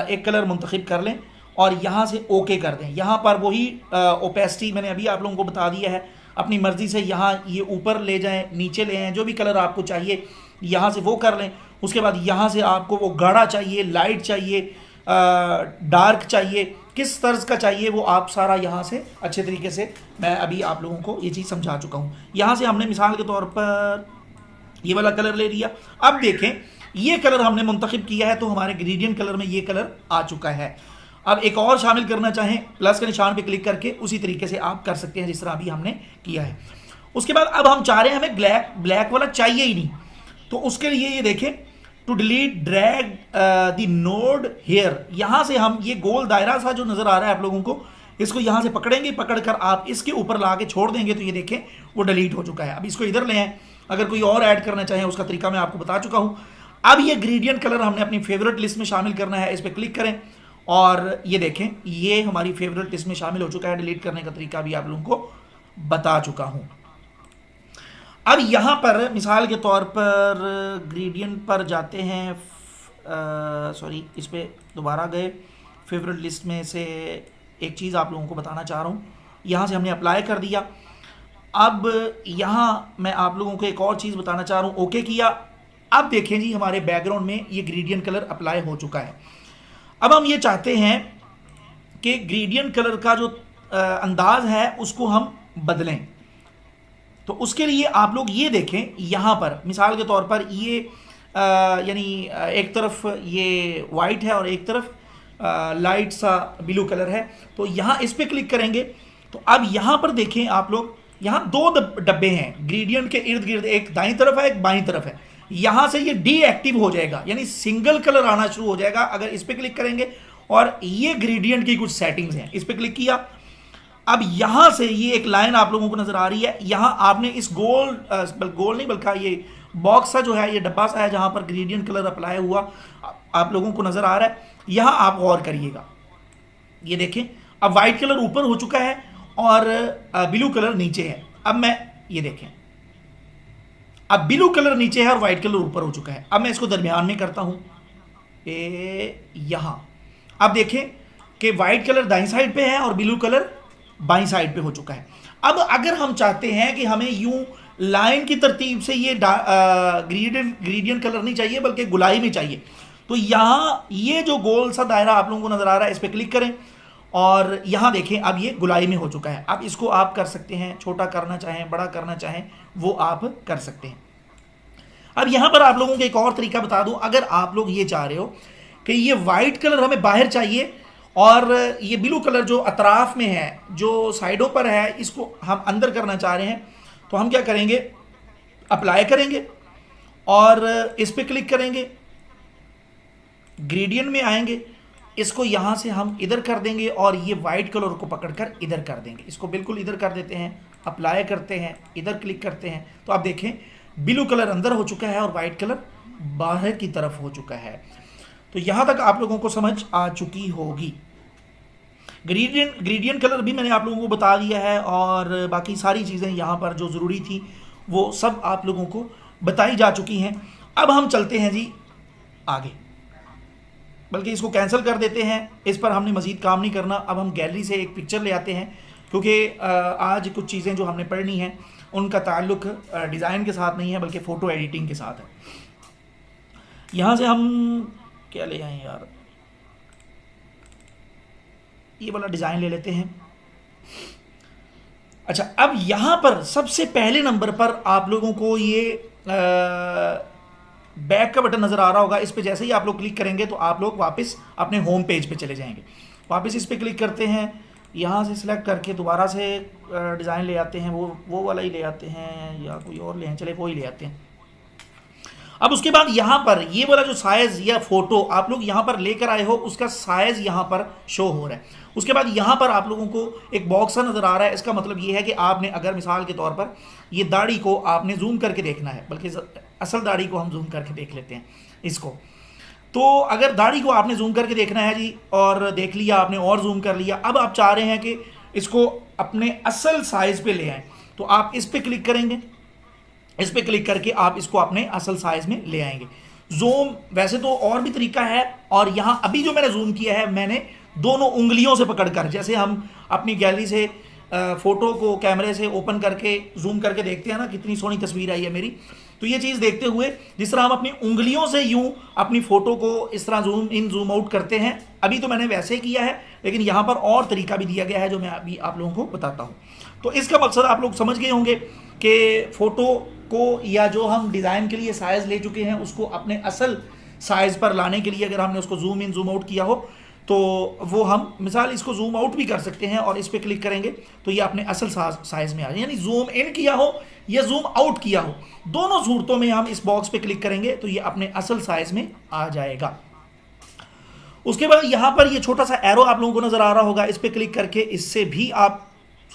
एक कलर मुंतखब कर लें और यहाँ से ओके कर दें। यहाँ पर वही ओपेसिटी मैंने अभी आप लोगों को बता दिया है, अपनी मर्ज़ी से यहाँ ये ऊपर ले जाएं, नीचे ले आएँ, जो भी कलर आपको चाहिए यहाँ से वो कर लें। उसके बाद यहाँ से आपको वो गाढ़ा चाहिए, लाइट चाहिए, डार्क चाहिए, किस तर्ज का चाहिए, वो आप सारा यहाँ से अच्छे तरीके से, मैं अभी आप लोगों को ये चीज़ समझा चुका हूँ। यहाँ से हमने मिसाल के तौर पर ये वाला कलर ले लिया। अब देखें ये कलर हमने मुंतखब किया है तो हमारे ग्रेडियंट कलर में ये कलर आ चुका है। अब एक और शामिल करना चाहें, प्लस के निशान पे क्लिक करके उसी तरीके से आप कर सकते हैं जिस तरह अभी हमने किया है। उसके बाद अब हम चाह रहे हैं हमें ब्लैक वाला चाहिए ही नहीं, तो उसके लिए ये देखें, to delete drag the node here, यहाँ से हम ये गोल दायरा सा जो नज़र आ रहा है आप लोगों को, इसको यहाँ से पकड़ेंगे, पकड़कर आप इसके ऊपर ला के छोड़ देंगे तो ये देखें वो डिलीट हो चुका है। अब इसको इधर ले आए, अगर कोई और ऐड करना चाहें उसका तरीका मैं आपको बता चुका हूँ। अब ये ग्रेडियंट कलर हमने अपनी फेवरेट लिस्ट में शामिल करना है, इस पर क्लिक करें और ये देखें ये हमारी फेवरेट लिस्ट में शामिल हो चुका है। डिलीट करने का तरीका भी आप लोगों को बता चुका हूँ। अब यहाँ पर मिसाल के तौर पर ग्रेडियंट पर जाते हैं, सॉरी इस पर दोबारा गए, फेवरेट लिस्ट में से एक चीज़ आप लोगों को बताना चाह रहा हूँ। यहाँ से हमने अप्लाई कर दिया। अब यहाँ मैं आप लोगों को एक और चीज़ बताना चाह रहा हूँ, ओके किया। अब देखें जी हमारे बैकग्राउंड में ये ग्रेडियंट कलर अप्लाई हो चुका है। अब हम ये चाहते हैं कि ग्रेडियंट कलर का जो अंदाज है उसको हम बदलें, तो उसके लिए आप लोग ये देखें, यहाँ पर मिसाल के तौर पर ये यानी एक तरफ ये वाइट है और एक तरफ लाइट सा ब्लू कलर है। तो यहाँ इस पर क्लिक करेंगे तो अब यहाँ पर देखें आप लोग, यहाँ दो डब्बे हैं ग्रेडियंट के इर्द गिर्द, एक दाईं तरफ है एक बाईं तरफ है। यहाँ से ये डीएक्टिव हो जाएगा, यानी सिंगल कलर आना शुरू हो जाएगा अगर इस पर क्लिक करेंगे। और ये ग्रेडियंट की कुछ सेटिंग्स हैं, इस पर क्लिक किया। अब यहाँ से ये एक लाइन आप लोगों को नजर आ रही है, यहाँ आपने इस गोल नहीं बल्कि ये बॉक्स सा जो है, ये डब्बा सा है जहाँ पर ग्रेडियंट कलर अप्लाई हुआ आप लोगों को नजर आ रहा है। यहाँ आप गौर करिएगा, ये देखें अब वाइट कलर ऊपर हो चुका है और ब्लू कलर नीचे है। अब मैं ये देखें, अब ब्लू कलर नीचे है और वाइट कलर ऊपर हो चुका है। अब मैं इसको दरमियान में करता हूं, यहां अब देखें कि वाइट कलर दाईं साइड पे है और ब्लू कलर बाईं साइड पे हो चुका है। अब अगर हम चाहते हैं कि हमें यूं लाइन की तरतीब से ये ग्रेडियंट कलर नहीं चाहिए बल्कि गुलाई में चाहिए, तो यहां ये जो गोल सा दायरा आप लोगों को नजर आ रहा है इस पर क्लिक करें और यहां देखें अब ये गुलाई में हो चुका है। अब इसको आप कर सकते हैं, छोटा करना चाहें बड़ा करना चाहें वो आप कर सकते हैं। अब यहां पर आप लोगों को एक और तरीका बता दूं, अगर आप लोग ये चाह रहे हो कि ये वाइट कलर हमें बाहर चाहिए और ये ब्लू कलर जो अतराफ में है, जो साइडों पर है, इसको हम अंदर करना चाह रहे हैं, तो हम क्या करेंगे, अप्लाई करेंगे और इस पर क्लिक करेंगे, ग्रेडियंट में आएंगे, इसको यहाँ से हम इधर कर देंगे और ये वाइट कलर को पकड़कर इधर कर देंगे। इसको बिल्कुल इधर कर देते हैं, अप्लाई करते हैं, इधर क्लिक करते हैं, तो आप देखें ब्लू कलर अंदर हो चुका है और वाइट कलर बाहर की तरफ हो चुका है। तो यहाँ तक आप लोगों को समझ आ चुकी होगी। ग्रेडियंट कलर भी मैंने आप लोगों को बता दिया है और बाकी सारी चीज़ें यहाँ पर जो ज़रूरी थी वो सब आप लोगों को बताई जा चुकी हैं। अब हम चलते हैं जी आगे, बल्कि इसको कैंसिल कर देते हैं, इस पर हमने मज़ीद काम नहीं करना। अब हम गैलरी से एक पिक्चर ले आते हैं क्योंकि आज कुछ चीज़ें जो हमने पढ़नी है उनका ताल्लुक डिज़ाइन के साथ नहीं है बल्कि फ़ोटो एडिटिंग के साथ है। यहाँ से हम क्या ले आए यार, ये वाला डिज़ाइन ले लेते हैं। अच्छा, अब यहाँ पर सबसे पहले नंबर पर आप लोगों को ये बैक का बटन नज़र आ रहा होगा। इस पे जैसे ही आप लोग क्लिक करेंगे तो आप लोग वापस अपने होम पेज पे चले जाएंगे। वापस इस पे क्लिक करते हैं, यहाँ से सिलेक्ट करके दोबारा से डिज़ाइन ले आते हैं, वो वाला ही ले आते हैं या कोई और ले आए, चले वो ही ले आते हैं। अब उसके बाद यहाँ पर ये वाला जो साइज या फोटो आप लोग यहाँ पर लेकर आए हो उसका साइज यहाँ पर शो हो रहा है। उसके बाद यहाँ पर आप लोगों को एक बॉक्स नज़र आ रहा है। इसका मतलब ये है कि आपने अगर मिसाल के तौर पर ये दाढ़ी को आपने जूम करके देखना है, बल्कि असल दाढ़ी को हम जूम करके देख लेते हैं इसको। तो अगर दाढ़ी को आपने जूम करके देखना है जी, और देख लिया आपने और जूम कर लिया, अब आप चाह रहे हैं कि इसको अपने असल साइज पे ले आए, तो आप इस पे क्लिक करेंगे। इस पे क्लिक करके आप इसको अपने असल साइज में ले आएंगे। जूम वैसे तो और भी तरीका है, और यहां अभी जो मैंने जूम किया है मैंने दोनों उंगलियों से पकड़कर, जैसे हम अपनी गैलरी से फोटो को कैमरे से ओपन करके जूम करके देखते हैं ना कितनी सोहनी तस्वीर आई है मेरी, तो ये चीज़ देखते हुए जिस तरह हम अपनी उंगलियों से यूं अपनी फोटो को इस तरह जूम इन जूम आउट करते हैं, अभी तो मैंने वैसे किया है, लेकिन यहाँ पर और तरीका भी दिया गया है जो मैं अभी आप लोगों को बताता हूँ। तो इसका मकसद आप लोग समझ गए होंगे कि फ़ोटो को या जो हम डिज़ाइन के लिए साइज़ ले चुके हैं उसको अपने असल साइज़ पर लाने के लिए अगर हमने उसको जूम इन जूम आउट किया हो तो वो हम मिसाल इसको जूम आउट भी कर सकते हैं, और इस पर क्लिक करेंगे तो ये अपने असल साइज़ में आ जाए। यानी जूम इन किया हो या जूम आउट किया हो, दोनों सूरतों में हम इस बॉक्स पे क्लिक करेंगे तो ये अपने असल साइज़ में आ जाएगा। उसके बाद यहाँ पर ये छोटा सा एरो आप लोगों को नज़र आ रहा होगा, इस पर क्लिक करके इससे भी आप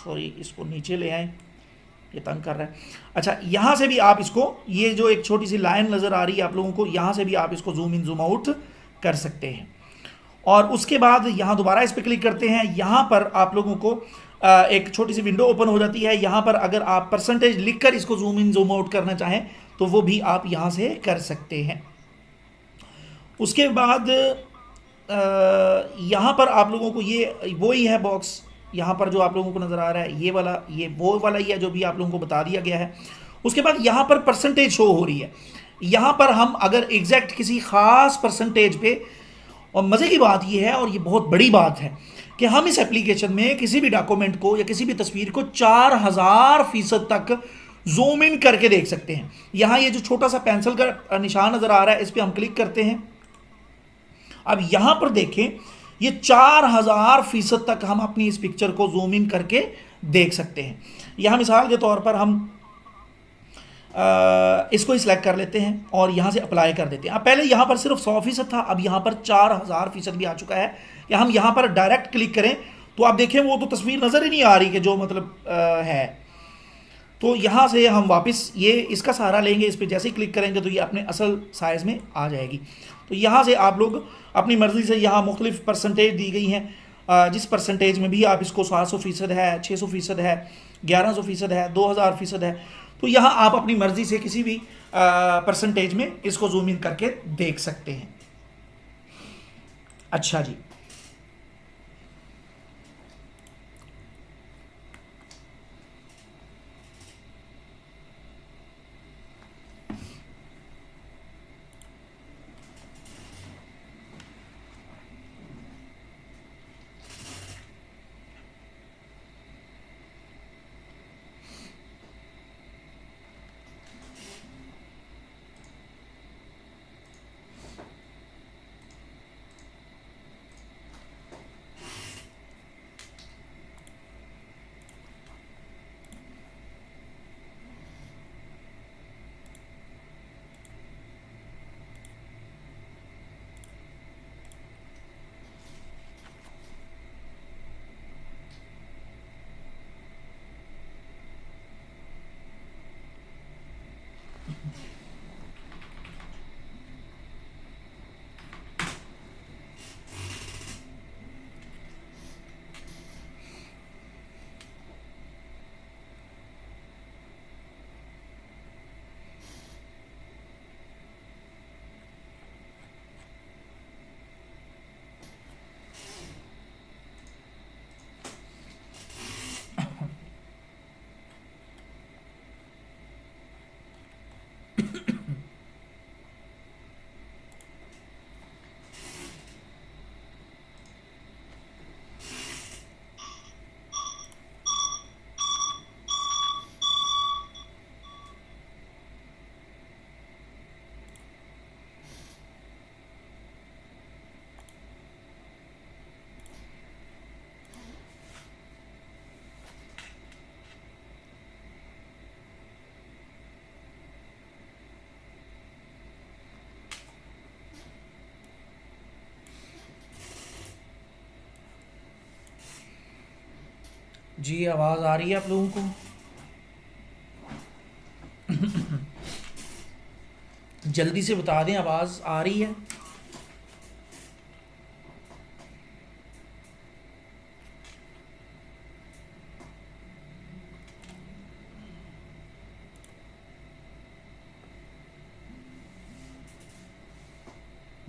इसको नीचे ले आए, ये तंग कर रहा है। अच्छा, यहाँ से भी आप इसको, ये जो एक छोटी सी लाइन नज़र आ रही है आप लोगों को, यहाँ से भी आप इसको जूम इन जूम आउट कर सकते हैं। और उसके बाद यहाँ दोबारा इस पर क्लिक करते हैं, यहाँ पर आप लोगों को एक छोटी सी विंडो ओपन हो जाती है। यहाँ पर अगर आप परसेंटेज लिखकर इसको जूम इन जूम आउट करना चाहें तो वो भी आप यहाँ से कर सकते हैं। उसके बाद यहाँ पर आप लोगों को ये वो ही है बॉक्स, यहाँ पर जो आप लोगों को नज़र आ रहा है ये वाला, ये वो वाला ही है जो भी आप लोगों को बता दिया गया है। उसके बाद यहाँ पर परसेंटेज शो हो रही है। यहाँ पर हम अगर एग्जैक्ट किसी ख़ास परसेंटेज पे, और मज़े की बात ये है और ये बहुत बड़ी बात है कि हम इस एप्लीकेशन में किसी भी डॉक्यूमेंट को या किसी भी तस्वीर को 4000% तक जूम इन करके देख सकते हैं। यहाँ ये जो छोटा सा पेंसिल का निशान नज़र आ रहा है इस पर हम क्लिक करते हैं। अब यहाँ पर देखें, ये 4000% तक हम अपनी इस पिक्चर को जूम इन करके देख सकते हैं। यहाँ मिसाल के तौर पर हम इसको ही सिलेक्ट कर लेते हैं और यहाँ से अप्लाई कर देते हैं। अब पहले यहाँ पर सिर्फ 100% था, अब यहाँ पर 4000% भी आ चुका है। या हम यहाँ पर डायरेक्ट क्लिक करें तो आप देखें वो तो तस्वीर नज़र ही नहीं आ रही कि जो मतलब है। तो यहाँ से हम वापस ये इसका सहारा लेंगे, इस पर जैसे ही क्लिक करेंगे तो ये अपने असल साइज़ में आ जाएगी। तो यहाँ से आप लोग अपनी मर्ज़ी से, यहाँ मुख्तलिफ परसेंटेज दी गई हैं, जिस परसेंटेज में भी आप इसको 700% है, 600% है, 1100% है, 2000% है, तो यहाँ आप अपनी मर्ज़ी से किसी भी परसेंटेज में इसको जूम इन करके देख सकते हैं। अच्छा जी, जी आवाज़ आ रही है आप लोगों को? जल्दी से बता दें, आवाज़ आ रही है?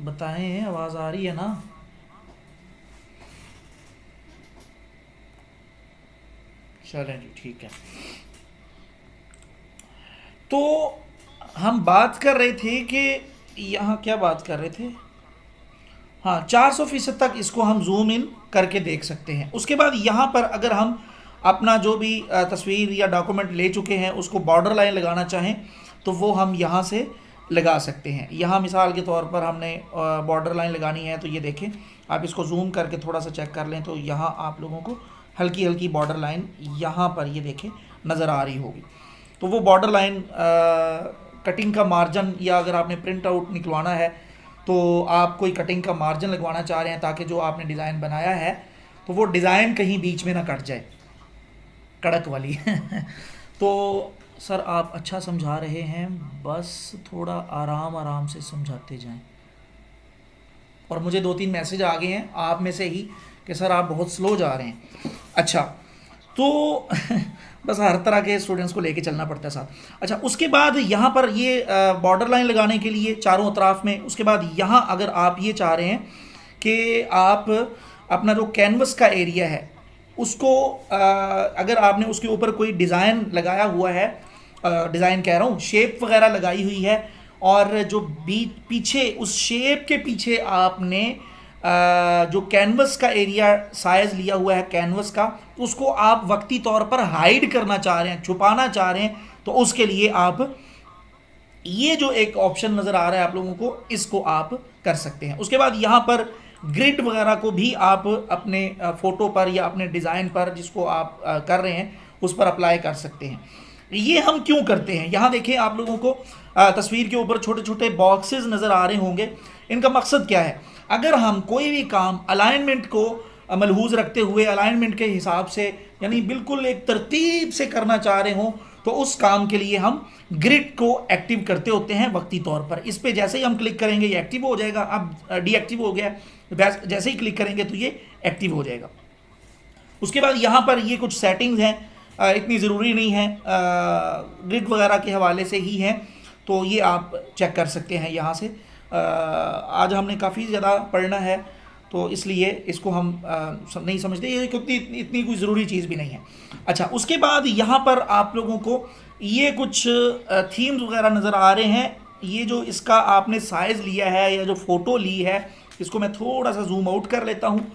बताएं, आवाज़ आ रही है ना? चलें जी, ठीक है। तो हम बात कर रहे थे कि यहाँ क्या बात कर रहे थे? हाँ, 400% तक इसको हम जूम इन करके देख सकते हैं। उसके बाद यहाँ पर अगर हम अपना जो भी तस्वीर या डॉक्यूमेंट ले चुके हैं उसको बॉर्डर लाइन लगाना चाहें तो वो हम यहाँ से लगा सकते हैं। यहाँ मिसाल के तौर पर हमने बॉर्डर लाइन लगानी है तो ये देखें, आप इसको जूम करके थोड़ा सा चेक कर लें तो यहाँ आप लोगों को हल्की हल्की बॉर्डर लाइन यहाँ पर ये देखें नज़र आ रही होगी। तो वो बॉर्डर लाइन कटिंग का मार्जिन, या अगर आपने प्रिंट आउट निकलवाना है तो आप कोई कटिंग का मार्जिन लगवाना चाह रहे हैं ताकि जो आपने डिज़ाइन बनाया है तो वो डिज़ाइन कहीं बीच में ना कट जाए, कड़क वाली। तो सर आप अच्छा समझा रहे हैं, बस थोड़ा आराम आराम से समझाते जाएं। और मुझे 2-3 मैसेज आ गए हैं आप में से ही कि सर आप बहुत स्लो जा रहे हैं। अच्छा, तो बस हर तरह के स्टूडेंट्स को लेके चलना पड़ता है साथ। अच्छा, उसके बाद यहाँ पर ये बॉर्डर लाइन लगाने के लिए चारों अतराफ में, उसके बाद यहाँ अगर आप ये चाह रहे हैं कि आप अपना जो कैनवस का एरिया है उसको अगर आपने उसके ऊपर कोई डिज़ाइन लगाया हुआ है, डिज़ाइन कह रहा हूँ, शेप वगैरह लगाई हुई है, और जो पीछे उस शेप के पीछे आपने जो कैनवस का एरिया साइज लिया हुआ है कैनवस का, उसको आप वक्ती तौर पर हाइड करना चाह रहे हैं, छुपाना चाह रहे हैं, तो उसके लिए आप ये जो एक ऑप्शन नज़र आ रहा है आप लोगों को, इसको आप कर सकते हैं। उसके बाद यहाँ पर ग्रिड वगैरह को भी आप अपने फ़ोटो पर या अपने डिज़ाइन पर जिसको आप कर रहे हैं उस पर अप्लाई कर सकते हैं। ये हम क्यों करते हैं, यहाँ देखें आप लोगों को तस्वीर के ऊपर छोटे छोटे बॉक्सेस नज़र आ रहे होंगे। इनका मकसद क्या है? अगर हम कोई भी काम अलाइनमेंट को मलहूज रखते हुए, अलाइनमेंट के हिसाब से, यानी बिल्कुल एक तरतीब से करना चाह रहे हों, तो उस काम के लिए हम ग्रिड को एक्टिव करते होते हैं वक्ती तौर पर। इस पे जैसे ही हम क्लिक करेंगे ये एक्टिव हो जाएगा। अब डीएक्टिव हो गया, जैसे ही क्लिक करेंगे तो ये एक्टिव हो जाएगा। उसके बाद यहाँ पर ये कुछ सेटिंग्स हैं, इतनी ज़रूरी नहीं है, ग्रिड वगैरह के हवाले से ही हैं, तो ये आप चेक कर सकते हैं यहाँ से। आज हमने काफ़ी ज़्यादा पढ़ना है तो इसलिए इसको हम नहीं समझते, ये क्योंकि इतनी कोई ज़रूरी चीज़ भी नहीं है। अच्छा, उसके बाद यहाँ पर आप लोगों को ये कुछ थीम्स वगैरह नज़र आ रहे हैं। ये जो इसका आपने साइज़ लिया है या जो फ़ोटो ली है, इसको मैं थोड़ा सा जूम आउट कर लेता हूँ।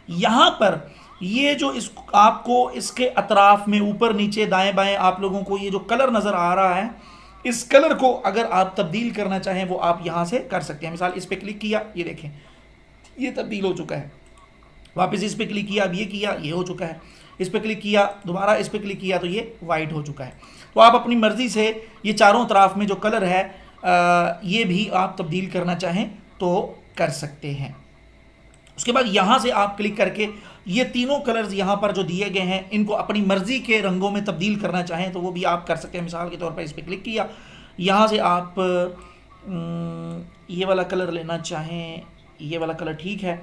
यहाँ पर ये जो इस आपको इसके अतराफ में ऊपर नीचे दाएं बाएं आप लोगों को ये जो कलर नज़र आ रहा है, इस कलर को अगर आप तब्दील करना चाहें वो आप यहाँ से कर सकते हैं। मिसाल इस पर क्लिक किया, ये देखें ये तब्दील हो चुका है। वापस इस पर क्लिक किया, अब ये किया, ये हो चुका है। इस पर क्लिक किया, दोबारा इस पर क्लिक किया तो ये वाइट हो चुका है। तो आप अपनी मर्ज़ी से ये चारों तरफ में जो कलर है ये भी आप तब्दील करना चाहें तो कर सकते हैं। उसके बाद यहाँ से आप क्लिक करके ये तीनों कलर्स यहाँ पर जो दिए गए हैं इनको अपनी मर्ज़ी के रंगों में तब्दील करना चाहें तो वो भी आप कर सकते हैं। मिसाल के तौर पर इस पर क्लिक किया, यहाँ से आप ये वाला कलर लेना चाहें, ये वाला कलर ठीक है,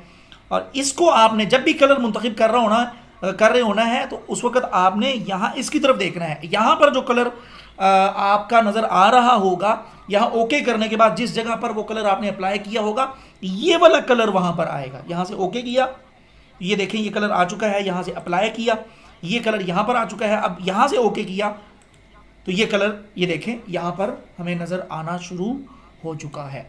और इसको आपने जब भी कलर मुंतखब कर रहे होना है तो उस वक्त आपने यहाँ इसकी तरफ देखना है। यहाँ पर जो कलर आपका नज़र आ रहा होगा, यहाँ ओके करने के बाद जिस जगह पर वो कलर आपने अप्लाई किया होगा ये वाला कलर वहाँ पर आएगा। यहाँ से ओके किया, ये देखें ये कलर आ चुका है, यहाँ से अप्लाई किया, ये कलर यहाँ पर आ चुका है। अब यहाँ से ओके किया तो ये कलर ये देखें यहाँ पर हमें नज़र आना शुरू हो चुका है।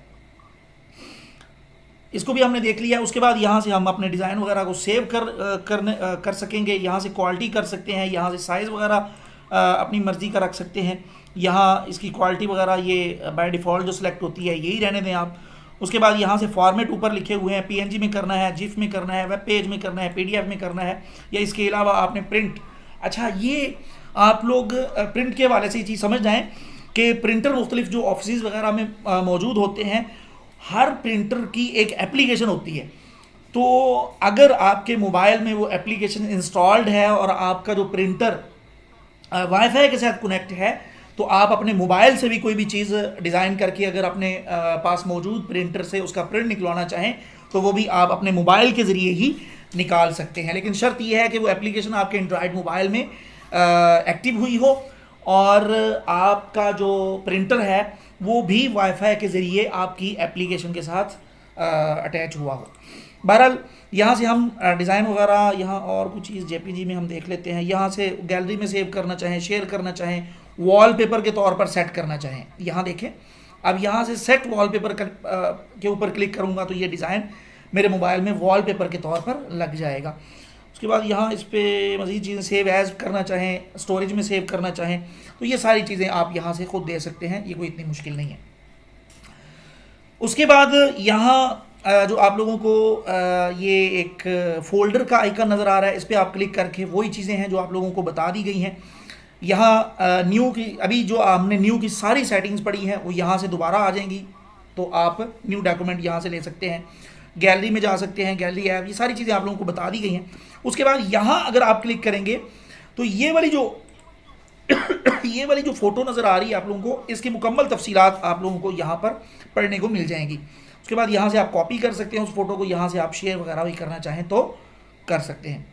इसको भी हमने देख लिया। उसके बाद यहाँ से हम अपने डिज़ाइन वगैरह को सेव कर सकेंगे। यहाँ से क्वालिटी कर सकते हैं, यहाँ से साइज़ वगैरह अपनी मर्ज़ी का रख सकते हैं। यहाँ इसकी क्वालिटी वगैरह ये बाय डिफ़ॉल्ट जो सिलेक्ट होती है यही रहने दें आप। उसके बाद यहाँ से फॉर्मेट ऊपर लिखे हुए हैं, पीएनजी में करना है, जिफ में करना है, वेब पेज में करना है, पीडीएफ में करना है, या इसके अलावा आपने प्रिंट। अच्छा, ये आप लोग प्रिंट के हवाले से ये चीज़ समझ जाएँ कि प्रिंटर मुख्तलिफ जो ऑफिस वगैरह में मौजूद होते हैं, हर प्रिंटर की एक एप्लीकेशन होती है। तो अगर आपके मोबाइल में वो एप्लीकेशन इंस्टॉल्ड है और आपका जो प्रिंटर वाईफाई के साथ कनेक्ट है, तो आप अपने मोबाइल से भी कोई भी चीज़ डिज़ाइन करके अगर अपने पास मौजूद प्रिंटर से उसका प्रिंट निकलवाना चाहें तो वो भी आप अपने मोबाइल के ज़रिए ही निकाल सकते हैं। लेकिन शर्त यह है कि वो एप्लीकेशन आपके एंड्रॉयड मोबाइल में एक्टिव हुई हो और आपका जो प्रिंटर है वो भी वाईफाई के ज़रिए आपकी एप्लीकेशन के साथ अटैच हुआ हो। बहरहाल यहाँ से हम डिज़ाइन वगैरह, यहाँ और कुछ चीज़ जेपीजी में हम देख लेते हैं। यहाँ से गैलरी में सेव करना चाहें, शेयर करना चाहें, वॉलपेपर के तौर पर सेट करना चाहें, यहाँ देखें। अब यहाँ से सेट वॉलपेपर के ऊपर क्लिक करूँगा तो ये डिज़ाइन मेरे मोबाइल में वॉलपेपर के तौर पर लग जाएगा। उसके बाद यहाँ इस पर मज़ीद चीज़ें सेव एज करना चाहें, स्टोरेज में सेव करना चाहें, तो ये सारी चीज़ें आप यहाँ से खुद दे सकते हैं, ये कोई इतनी मुश्किल नहीं है। उसके बाद यहाँ जो आप लोगों को ये एक फ़ोल्डर का आइकन नज़र आ रहा है, इस पर आप क्लिक करके वही चीज़ें हैं जो आप लोगों को बता दी गई हैं। यहाँ न्यू की अभी जो हमने न्यू की सारी सेटिंग्स पढ़ी हैं वो यहाँ से दोबारा आ जाएंगी, तो आप न्यू डॉक्यूमेंट यहाँ से ले सकते हैं, गैलरी में जा सकते हैं, गैलरी ऐप, ये सारी चीज़ें आप लोगों को बता दी गई हैं। उसके बाद यहाँ अगर आप क्लिक करेंगे तो ये वाली जो फ़ोटो नज़र आ रही है आप लोगों को, इसकी मुकम्मल तफसीलात आप लोगों को यहाँ पर पढ़ने को मिल जाएंगी। उसके बाद यहाँ से आप कॉपी कर सकते हैं उस फोटो को, यहाँ से आप शेयर वगैरह भी करना चाहें तो कर सकते हैं।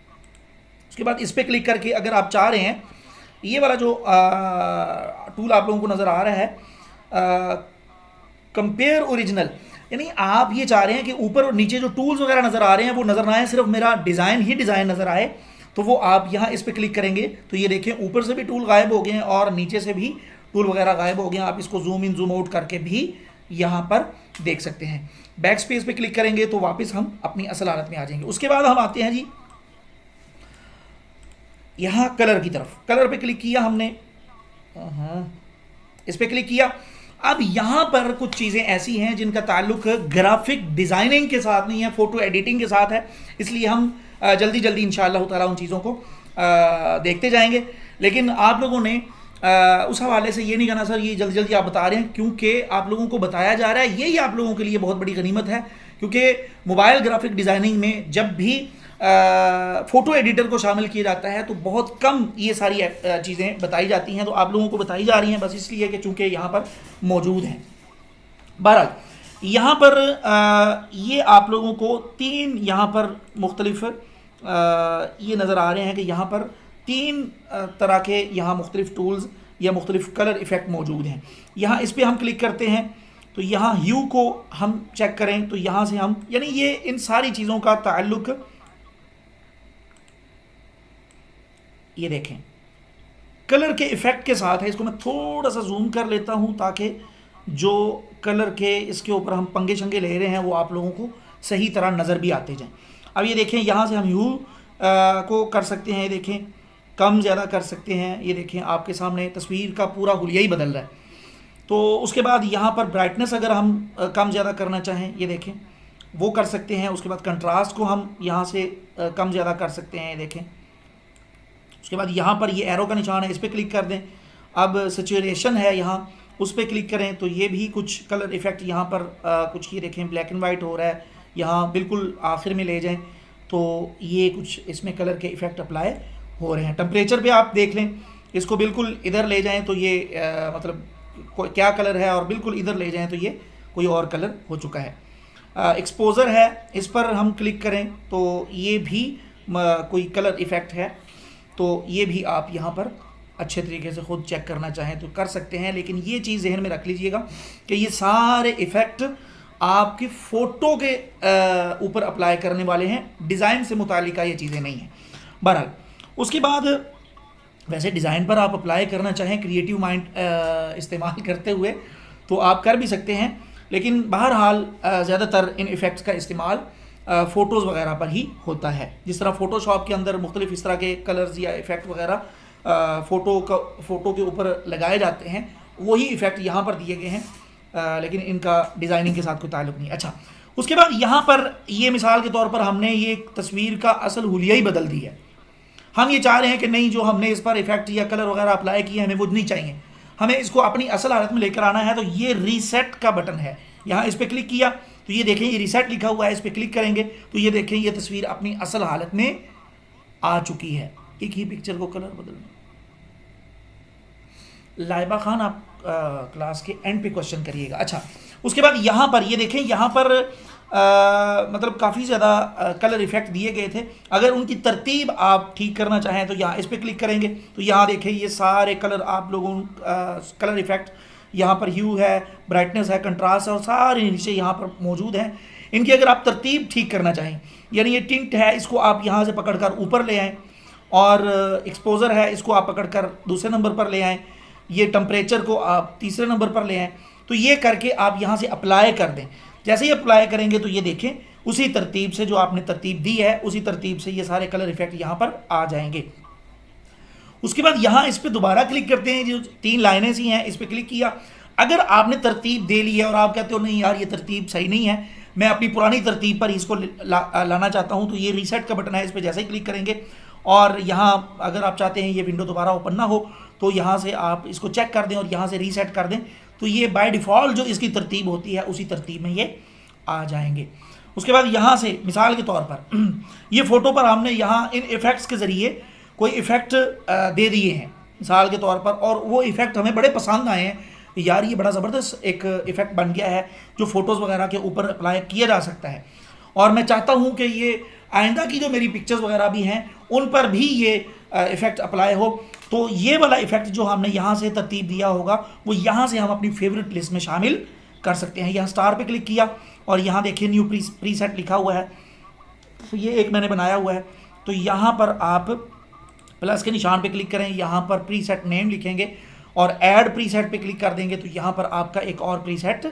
उसके बाद इस पर क्लिक करके अगर आप चाह रहे हैं, ये वाला जो टूल आप लोगों को नज़र आ रहा है कंपेयर ओरिजिनल, यानी आप ये चाह रहे हैं कि ऊपर और नीचे जो टूल्स वगैरह नज़र आ रहे हैं वो नज़र ना आए, सिर्फ मेरा डिज़ाइन ही डिज़ाइन नज़र आए, तो वो आप यहाँ इस पर क्लिक करेंगे तो ये देखें ऊपर से भी टूल गायब हो गए हैं और नीचे से भी टूल वगैरह गायब हो गए हैं। आप इसको जूम इन जूम आउट करके भी यहाँ पर देख सकते हैं। बैक स्पेस पे क्लिक करेंगे तो वापस हम अपनी असल हालत में आ जाएंगे। उसके बाद हम आते हैं जी यहाँ कलर की तरफ। कलर पे क्लिक किया हमने, इस पे क्लिक किया। अब यहाँ पर कुछ चीज़ें ऐसी हैं जिनका ताल्लुक ग्राफिक डिज़ाइनिंग के साथ नहीं है, फ़ोटो एडिटिंग के साथ है, इसलिए हम जल्दी जल्दी इंशाअल्लाह ताला उन चीज़ों को देखते जाएंगे। लेकिन आप लोगों ने उस हवाले से ये नहीं कहना सर ये जल्दी जल्दी आप बता रहे हैं, क्योंकि आप लोगों को बताया जा रहा है, यही आप लोगों के लिए बहुत बड़ी गनीमत है। क्योंकि मोबाइल ग्राफिक डिज़ाइनिंग में जब भी फ़ोटो एडिटर को शामिल किया जाता है तो बहुत कम ये सारी चीज़ें बताई जाती हैं, तो आप लोगों को बताई जा रही हैं बस इसलिए कि चूँकि यहाँ पर मौजूद हैं। बहरहाल यहाँ पर ये आप लोगों को तीन यहाँ पर मुख्तलिफ ये नज़र आ रहे हैं कि यहाँ पर तीन तरह के यहाँ मुख्तलिफ टूल्स या मुख्तलिफ कलर इफ़ेक्ट मौजूद हैं। यहाँ इस पर हम क्लिक करते हैं तो यहाँ ह्यू को हम चेक करें तो यहाँ से हम, यानी ये इन सारी चीज़ों का ताल्लुक, ये देखें कलर के इफ़ेक्ट के साथ है। इसको मैं थोड़ा सा जूम कर लेता हूँ ताकि जो कलर के इसके ऊपर हम पंगे शंगे ले रहे हैं वो आप लोगों को सही तरह नज़र भी आते जाएं। अब ये देखें यहाँ से हम ह्यू को कर सकते हैं, ये देखें कम ज़्यादा कर सकते हैं, ये देखें आपके सामने तस्वीर का पूरा हुलिया ही बदल रहा है। तो उसके बाद यहाँ पर ब्राइटनेस अगर हम कम ज़्यादा करना चाहें, ये देखें वो कर सकते हैं। उसके बाद कंट्रास्ट को हम यहाँ से कम ज़्यादा कर सकते हैं, ये देखें। उसके बाद यहाँ पर ये एरो का निशान है, इस पर क्लिक कर दें। अब सैचुरेशन है यहाँ, उस पर क्लिक करें तो ये भी कुछ कलर इफ़ेक्ट यहाँ पर कुछ ये देखें ब्लैक एंड वाइट हो रहा है। यहाँ बिल्कुल आखिर में ले जाएं तो ये कुछ इसमें कलर के इफ़ेक्ट अप्लाई हो रहे हैं। टेम्परेचर पे आप देख लें, इसको बिल्कुल इधर ले जाएं तो ये मतलब क्या कलर है, और बिल्कुल इधर ले जाएं तो ये कोई और कलर हो चुका है। एक्सपोज़र है, इस पर हम क्लिक करें तो ये भी कोई कलर इफ़ेक्ट है, तो ये भी आप यहाँ पर अच्छे तरीके से ख़ुद चेक करना चाहें तो कर सकते हैं। लेकिन ये चीज़ जहन में रख लीजिएगा कि ये सारे इफ़ेक्ट आपकी फ़ोटो के ऊपर अप्लाई करने वाले हैं, डिज़ाइन से मुतालिका ये चीज़ें नहीं हैं। बहरहाल उसके बाद वैसे डिज़ाइन पर आप अप्लाई करना चाहें क्रिएटिव माइंड इस्तेमाल करते हुए तो आप कर भी सकते हैं, लेकिन बहरहाल ज़्यादातर इन इफ़ेक्ट्स का इस्तेमाल फ़ोटोज़ वगैरह पर ही होता है। जिस तरह फ़ोटोशॉप के अंदर मुख्तलिफ़ इस तरह के कलर्स या इफ़ेक्ट वगैरह फ़ोटो के ऊपर लगाए जाते हैं, वही इफ़ेक्ट यहाँ पर दिए गए हैं, लेकिन इनका डिज़ाइनिंग के साथ कोई ताल्लुक़ नहीं। अच्छा, उसके बाद यहाँ पर ये मिसाल के तौर पर हमने ये तस्वीर का असल हुलिया ही बदल दी है। हम ये चाह रहे हैं कि नहीं, जो हमने इस पर इफेक्ट या कलर वगैरह अप्लाई किए हमें वो नहीं चाहिए, हमें इसको अपनी असल हालत में लेकर आना है। तो ये रीसेट का बटन है, यहाँ इस पर क्लिक किया तो ये देखें ये रीसेट लिखा हुआ है, इस पर क्लिक करेंगे तो ये देखें ये तस्वीर अपनी असल हालत में आ चुकी है। एक ही पिक्चर को कलर बदलना। लाइबा खान, आप क्लास के एंड पे क्वेश्चन करिएगा। अच्छा, उसके बाद यहाँ पर ये देखें, यहाँ पर मतलब काफ़ी ज़्यादा कलर इफ़ेक्ट दिए गए थे। अगर उनकी तरतीब आप ठीक करना चाहें तो यहाँ इस पर क्लिक करेंगे तो यहाँ देखें ये सारे कलर आप लोगों कलर इफ़ेक्ट यहाँ पर ह्यू है, ब्राइटनेस है, कंट्रास्ट है और सारे नीचे यहाँ पर मौजूद हैं। इनकी अगर आप तरतीब ठीक करना चाहें, यानी ये टिंट है इसको आप यहाँ से पकड़कर ऊपर ले आएँ, और एक्सपोजर है इसको आप पकड़कर दूसरे नंबर पर ले आएँ, ये टेम्परेचर को आप तीसरे नंबर पर ले आएँ। तो ये करके आप यहाँ से अप्लाई कर दें। जैसे ही अप्लाई करेंगे तो ये देखें उसी तरतीब से जो आपने तरतीब दी है उसी तरतीब से ये सारे कलर इफेक्ट यहाँ पर आ जाएंगे। उसके बाद यहाँ इस पर दोबारा क्लिक करते हैं, जो 3 लाइनें सी हैं इस पर क्लिक किया। अगर आपने तरतीब दे ली है और आप कहते हो नहीं यार ये तरतीब सही नहीं है, मैं अपनी पुरानी तरतीब पर इसको लाना चाहता हूँ, तो ये रीसेट का बटन है, इस पर जैसे ही क्लिक करेंगे और यहाँ अगर आप चाहते हैं ये विंडो दोबारा ओपन ना हो तो यहाँ से आप इसको चेक कर दें और यहाँ से रीसेट कर दें, तो ये बाय डिफ़ॉल्ट जो इसकी तरतीब होती है उसी तरतीब में ये आ जाएंगे। उसके बाद यहाँ से मिसाल के तौर पर ये फ़ोटो पर हमने यहाँ इन इफ़ेक्ट्स के ज़रिए कोई इफ़ेक्ट दे दिए हैं मिसाल के तौर पर, और वो इफ़ेक्ट हमें बड़े पसंद आए हैं। यार ये बड़ा ज़बरदस्त एक इफ़ेक्ट बन गया है जो फ़ोटोज़ वगैरह के ऊपर अप्लाई किया जा सकता है, और मैं चाहता हूँ कि ये आइंदा की जो मेरी पिक्चर्स वगैरह भी हैं उन पर भी ये इफ़ेक्ट अप्लाई हो। तो ये वाला इफ़ेक्ट जो हमने यहाँ से तरतीब दिया होगा वो यहाँ से हम अपनी फेवरेट लिस्ट में शामिल कर सकते हैं। यहाँ स्टार पे क्लिक किया और यहाँ देखिए न्यू प्रीसेट लिखा हुआ है, तो ये एक मैंने बनाया हुआ है। तो यहाँ पर आप प्लस के निशान पे क्लिक करें, यहाँ पर प्रीसेट नेम लिखेंगे और ऐड प्रीसेट पे क्लिक कर देंगे तो यहाँ पर आपका एक और प्रीसेट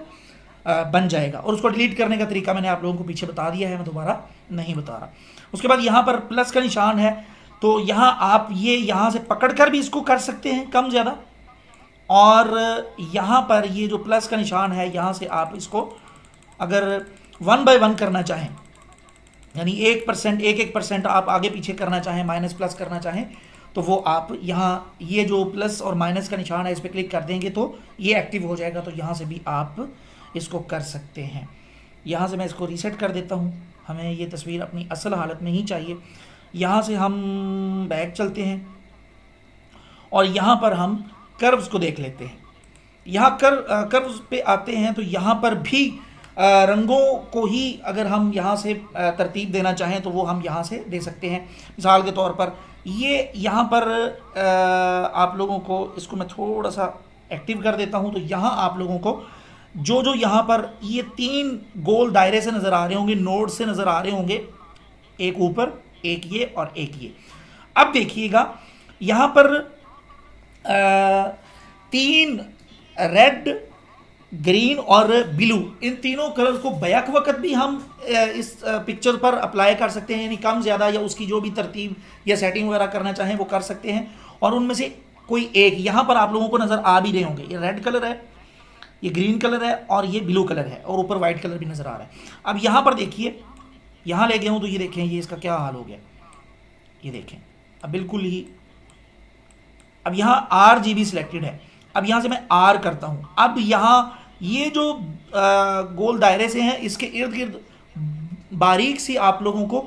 बन जाएगा। और उसको डिलीट करने का तरीका मैंने आप लोगों को पीछे बता दिया है, मैं दोबारा नहीं बता रहा। उसके बाद यहाँ पर प्लस का निशान है, तो यहाँ आप ये यहाँ से पकड़कर भी इसको कर सकते हैं कम ज़्यादा, और यहाँ पर ये जो प्लस का निशान है यहाँ से आप इसको अगर 1 by 1 करना चाहें, यानी 1% 1% आप आगे पीछे करना चाहें, माइनस प्लस करना चाहें, तो वो आप यहाँ ये जो प्लस और माइनस का निशान है इस पर क्लिक कर देंगे तो ये एक्टिव हो जाएगा। तो यहाँ से भी आप इसको कर सकते हैं। यहाँ से मैं इसको रीसेट कर देता हूँ, हमें ये तस्वीर अपनी असल हालत में ही चाहिए। यहाँ से हम बैक चलते हैं और यहाँ पर हम कर्व्स को देख लेते हैं। यहाँ कर्व्स पे आते हैं तो यहाँ पर भी रंगों को ही अगर हम यहाँ से तरतीब देना चाहें तो वो हम यहाँ से दे सकते हैं। मिसाल के तौर पर ये यहाँ पर आप लोगों को इसको मैं थोड़ा सा एक्टिव कर देता हूँ, तो यहाँ आप लोगों को जो यहाँ पर ये 3 गोल दायरे से नज़र आ रहे होंगे, नोड से नज़र आ रहे होंगे, एक ऊपर एक ये और एक ये। अब देखिएगा यहाँ पर 3 रेड, ग्रीन और ब्लू, इन तीनों कलर्स को बैक वक्त भी हम इस पिक्चर पर अप्लाई कर सकते हैं, यानी कम ज़्यादा या उसकी जो भी तरतीब या सेटिंग वगैरह करना चाहें वो कर सकते हैं। और उनमें से कोई एक यहाँ पर आप लोगों को नज़र आ भी रहे होंगे, ये रेड कलर है, ये ग्रीन कलर है और ये ब्लू कलर है, और ऊपर वाइट कलर भी नज़र आ रहा है। अब यहाँ पर देखिए, यहाँ ले गया हूँ तो ये देखें ये इसका क्या हाल हो गया, ये देखें अब बिल्कुल ही। अब यहाँ RGB सिलेक्टेड है, अब यहाँ से मैं R करता हूँ। अब यहाँ ये जो गोल दायरे से हैं इसके इर्द गिर्द बारीक सी आप लोगों को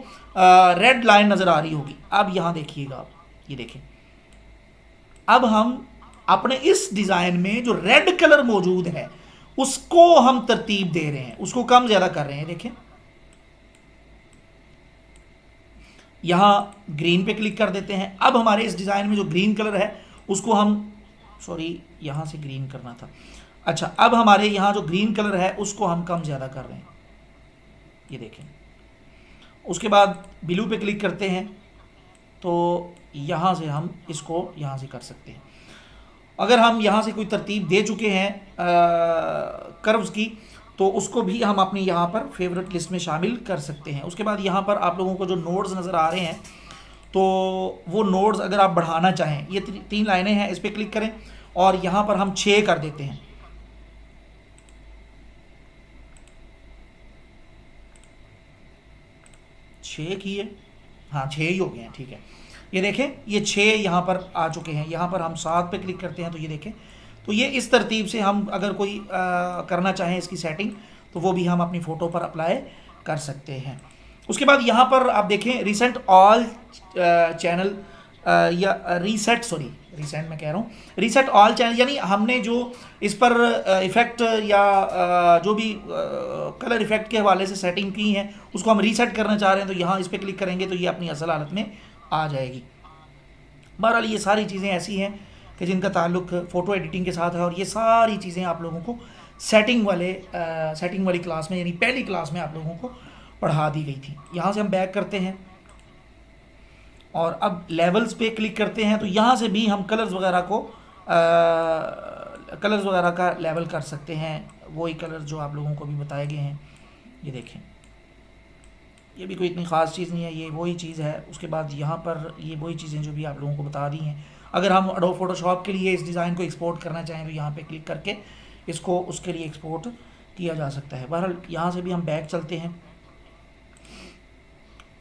रेड लाइन नज़र आ रही होगी। अब यहाँ देखिएगा आप, ये देखें, अब हम अपने इस डिज़ाइन में जो रेड कलर मौजूद है उसको हम तरतीब दे रहे हैं, उसको कम ज़्यादा कर रहे हैं। देखें यहाँ ग्रीन पे क्लिक कर देते हैं। अब हमारे इस डिज़ाइन में जो ग्रीन कलर है उसको हम, सॉरी यहाँ से ग्रीन करना था, अच्छा, अब हमारे यहाँ जो ग्रीन कलर है उसको हम कम ज़्यादा कर रहे हैं, ये देखें। उसके बाद ब्लू पे क्लिक करते हैं तो यहाँ से हम इसको यहाँ से कर सकते हैं। अगर हम यहाँ से कोई तरतीब दे चुके हैं कर्व्स की, तो उसको भी हम अपनी यहाँ पर फेवरेट लिस्ट में शामिल कर सकते हैं। उसके बाद यहाँ पर आप लोगों को जो नोड्स नज़र आ रहे हैं, तो वो नोड्स अगर आप बढ़ाना चाहें, ये 3 लाइनें हैं, इस पर क्लिक करें और यहाँ पर हम 6 कर देते हैं। 6 किए, हाँ 6 ही हो गए हैं, ठीक है। ये देखें, ये 6 यहाँ पर आ चुके हैं। यहाँ पर हम 7 पे क्लिक करते हैं तो ये देखें, तो ये इस तरतीब से हम अगर कोई करना चाहें इसकी सेटिंग, तो वो भी हम अपनी फ़ोटो पर अप्लाई कर सकते हैं। उसके बाद यहाँ पर आप देखें रिसेंट ऑल चैनल या रीसेंट मैं कह रहा हूँ, रीसेट ऑल चैनल, यानी हमने जो इस पर इफ़ेक्ट या जो भी कलर इफ़ेक्ट के हवाले से सेटिंग की हैं उसको हम रीसेट करना चाह रहे हैं, तो यहाँ इस पर क्लिक करेंगे तो ये अपनी असल हालत में आ जाएगी। बहरहाल ये सारी चीज़ें ऐसी हैं कि जिनका ताल्लुक फ़ोटो एडिटिंग के साथ है, और ये सारी चीज़ें आप लोगों को सेटिंग वाली क्लास में, यानी पहली क्लास में आप लोगों को पढ़ा दी गई थी। यहाँ से हम बैक करते हैं और अब लेवल्स पे क्लिक करते हैं, तो यहाँ से भी हम कलर्स वगैरह का लेवल कर सकते हैं। वही कलर जो आप लोगों को भी बताए गए हैं, ये देखें, ये भी कोई इतनी ख़ास चीज़ नहीं है, ये वही चीज़ है। उसके बाद यहाँ पर ये वही चीज़ें जो भी आप लोगों को बता दी हैं। अगर हम एडोब फोटोशॉप के लिए इस डिज़ाइन को एक्सपोर्ट करना चाहें तो यहाँ पे क्लिक करके इसको उसके लिए एक्सपोर्ट किया जा सकता है। बहरहाल यहाँ से भी हम बैक चलते हैं।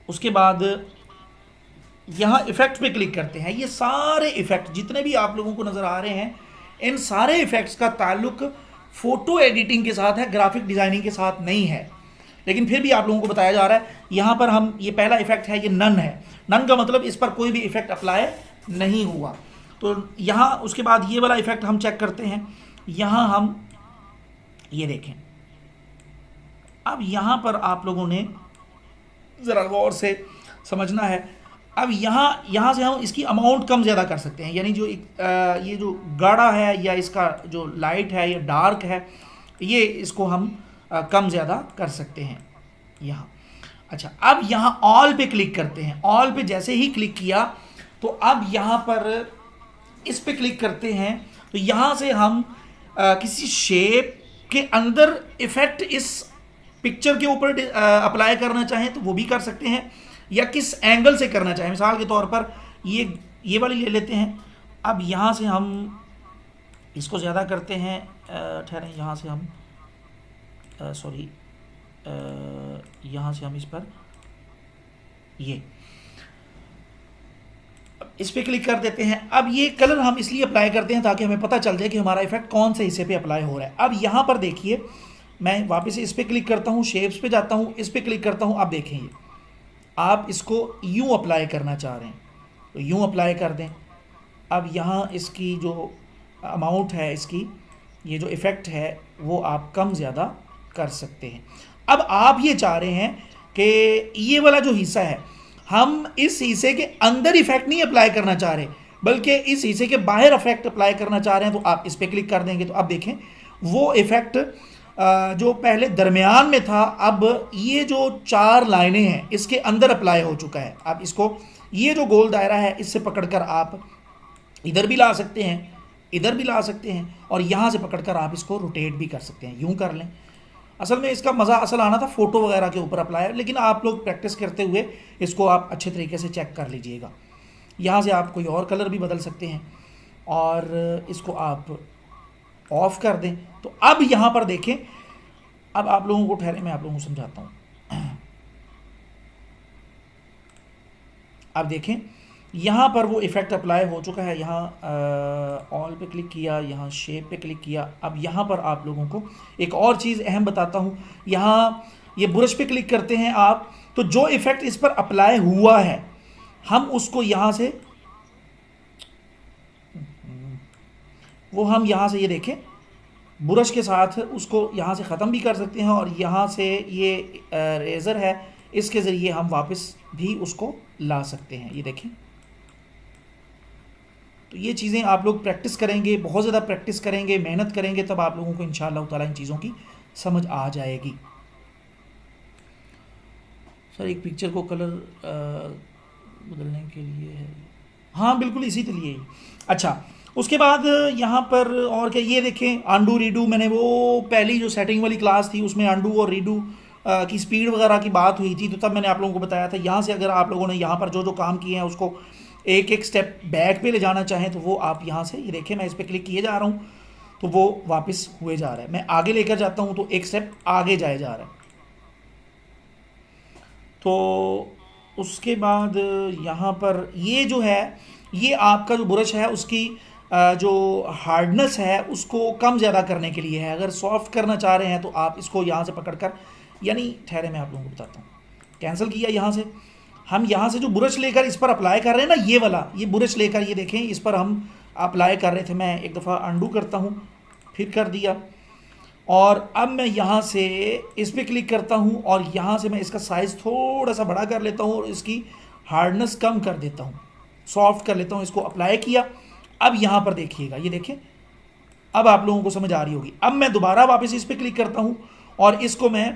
उसके बाद यहाँ इफ़ेक्ट पे क्लिक करते हैं। ये सारे इफ़ेक्ट जितने भी आप लोगों को नज़र आ रहे हैं, इन सारे इफ़ेक्ट्स का ताल्लुक फ़ोटो एडिटिंग के साथ है, ग्राफिक डिज़ाइनिंग के साथ नहीं है, लेकिन फिर भी आप लोगों को बताया जा रहा है। यहाँ पर हम, ये पहला इफ़ेक्ट है, ये नन है। नन का मतलब इस पर कोई भी इफ़ेक्ट अप्लाई नहीं हुआ। तो यहाँ उसके बाद ये वाला इफ़ेक्ट हम चेक करते हैं। यहाँ हम ये देखें, अब यहाँ पर आप लोगों ने ज़रा गौर से समझना है। अब यहाँ से हम इसकी अमाउंट कम ज़्यादा कर सकते हैं, यानी जो ये जो गाढ़ा है या इसका जो लाइट है या डार्क है, ये इसको हम कम ज़्यादा कर सकते हैं यहाँ। अच्छा, अब यहाँ ऑल पे क्लिक करते हैं। ऑल पे जैसे ही क्लिक किया तो अब यहाँ पर इस पे क्लिक करते हैं, तो यहाँ से हम किसी शेप के अंदर इफ़ेक्ट इस पिक्चर के ऊपर अप्लाई करना चाहें तो वो भी कर सकते हैं, या किस एंगल से करना चाहें। मिसाल के तौर पर ये वाली ले लेते हैं। अब यहाँ से हम इसको ज़्यादा करते हैं, ठहरें, यहाँ से हम यहाँ से हम इस पर इस पे क्लिक कर देते हैं। अब ये कलर हम इसलिए अप्लाई करते हैं ताकि हमें पता चल जाए कि हमारा इफेक्ट कौन से हिस्से पे अप्लाई हो रहा है। अब यहाँ पर देखिए, मैं वापस इस पे क्लिक करता हूँ, शेप्स पे जाता हूँ, इस पे क्लिक करता हूँ। आप देखें, ये आप इसको यूँ अप्लाई करना चाह रहे हैं तो यूँ अप्लाई कर दें। अब यहाँ इसकी जो अमाउंट है, इसकी ये जो इफ़ेक्ट है वो आप कम ज़्यादा कर सकते हैं। अब आप ये चाह रहे हैं कि ये वाला जो हिस्सा है, हम इस हिस्से के अंदर इफेक्ट नहीं अप्लाई करना चाह रहे, बल्कि इस हिस्से के बाहर इफेक्ट अप्लाई करना चाह रहे हैं, तो आप इस पर क्लिक कर देंगे। तो अब देखें, वो इफेक्ट जो पहले दरमियान में था, अब ये जो 4 लाइनें हैं इसके अंदर अप्लाई हो चुका है। अब इसको, ये जो गोल दायरा है, इससे पकड़कर आप इधर भी ला सकते हैं, इधर भी ला सकते हैं, और यहाँ से पकड़कर आप इसको रोटेट भी कर सकते हैं। यूँ कर लें। असल में इसका मज़ा असल आना था फ़ोटो वगैरह के ऊपर अप्लाई, लेकिन आप लोग प्रैक्टिस करते हुए इसको आप अच्छे तरीके से चेक कर लीजिएगा। यहाँ से आप कोई और कलर भी बदल सकते हैं और इसको आप ऑफ़ कर दें। तो अब यहाँ पर देखें, अब आप लोगों को, ठहरे मैं आप लोगों को समझाता हूँ। अब देखें, यहाँ पर वो इफ़ेक्ट अप्लाई हो चुका है। यहाँ ऑल पे क्लिक किया, यहाँ शेप पे क्लिक किया। अब यहाँ पर आप लोगों को एक और चीज़ अहम बताता हूँ। यहाँ ये ब्रश पे क्लिक करते हैं आप, तो जो इफ़ेक्ट इस पर अप्लाई हुआ है, हम उसको यहाँ से, वो हम यहाँ से, ये देखें, ब्रश के साथ उसको यहाँ से ख़त्म भी कर सकते हैं, और यहाँ से ये रेज़र है, इसके ज़रिए हम वापस भी उसको ला सकते हैं। ये देखें। तो ये चीज़ें आप लोग प्रैक्टिस करेंगे, बहुत ज़्यादा प्रैक्टिस करेंगे, मेहनत करेंगे, तब आप लोगों को इंशाअल्लाह ताला इन चीज़ों की समझ आ जाएगी। सर, एक पिक्चर को कलर बदलने के लिए है। हाँ बिल्कुल इसी के लिए ही। अच्छा, उसके बाद यहाँ पर और क्या, ये देखें अंडू रीडू, मैंने वो पहली जो सेटिंग वाली क्लास थी उसमें अंडू और रीडू की स्पीड वगैरह की बात हुई थी, तो तब मैंने आप लोगों को बताया था। यहाँ से अगर आप लोगों ने यहाँ पर जो जो काम किए हैं उसको एक एक स्टेप बैक पे ले जाना चाहें तो वो आप यहाँ से, ये देखें मैं इस पर क्लिक किए जा रहा हूँ तो वो वापस हुए जा रहा है। मैं आगे लेकर जाता हूँ तो एक स्टेप आगे जाए जा रहा है। तो उसके बाद यहाँ पर ये जो है, ये आपका जो ब्रश है उसकी जो हार्डनेस है उसको कम ज़्यादा करने के लिए है। अगर सॉफ्ट करना चाह रहे हैं तो आप इसको यहाँ से पकड़कर, यानी ठहरे मैं आप लोगों को बताता हूँ, कैंसिल किया यहाँ से, हम यहाँ से जो ब्रश लेकर इस पर अप्लाई कर रहे हैं ना, ये वाला, ये ब्रश लेकर ये देखें इस पर हम अप्लाई कर रहे थे। मैं एक दफ़ा अंडू करता हूँ, फिर कर दिया, और अब मैं यहाँ से इस पर क्लिक करता हूँ और यहाँ से मैं इसका साइज़ थोड़ा सा बड़ा कर लेता हूँ और इसकी हार्डनेस कम कर देता हूँ, सॉफ्ट कर लेता हूँ। इसको अप्लाई किया, अब यहाँ पर देखिएगा, ये देखें अब आप लोगों को समझ आ रही होगी। अब मैं दोबारा वापस इस पर क्लिक करता हूँ और इसको मैं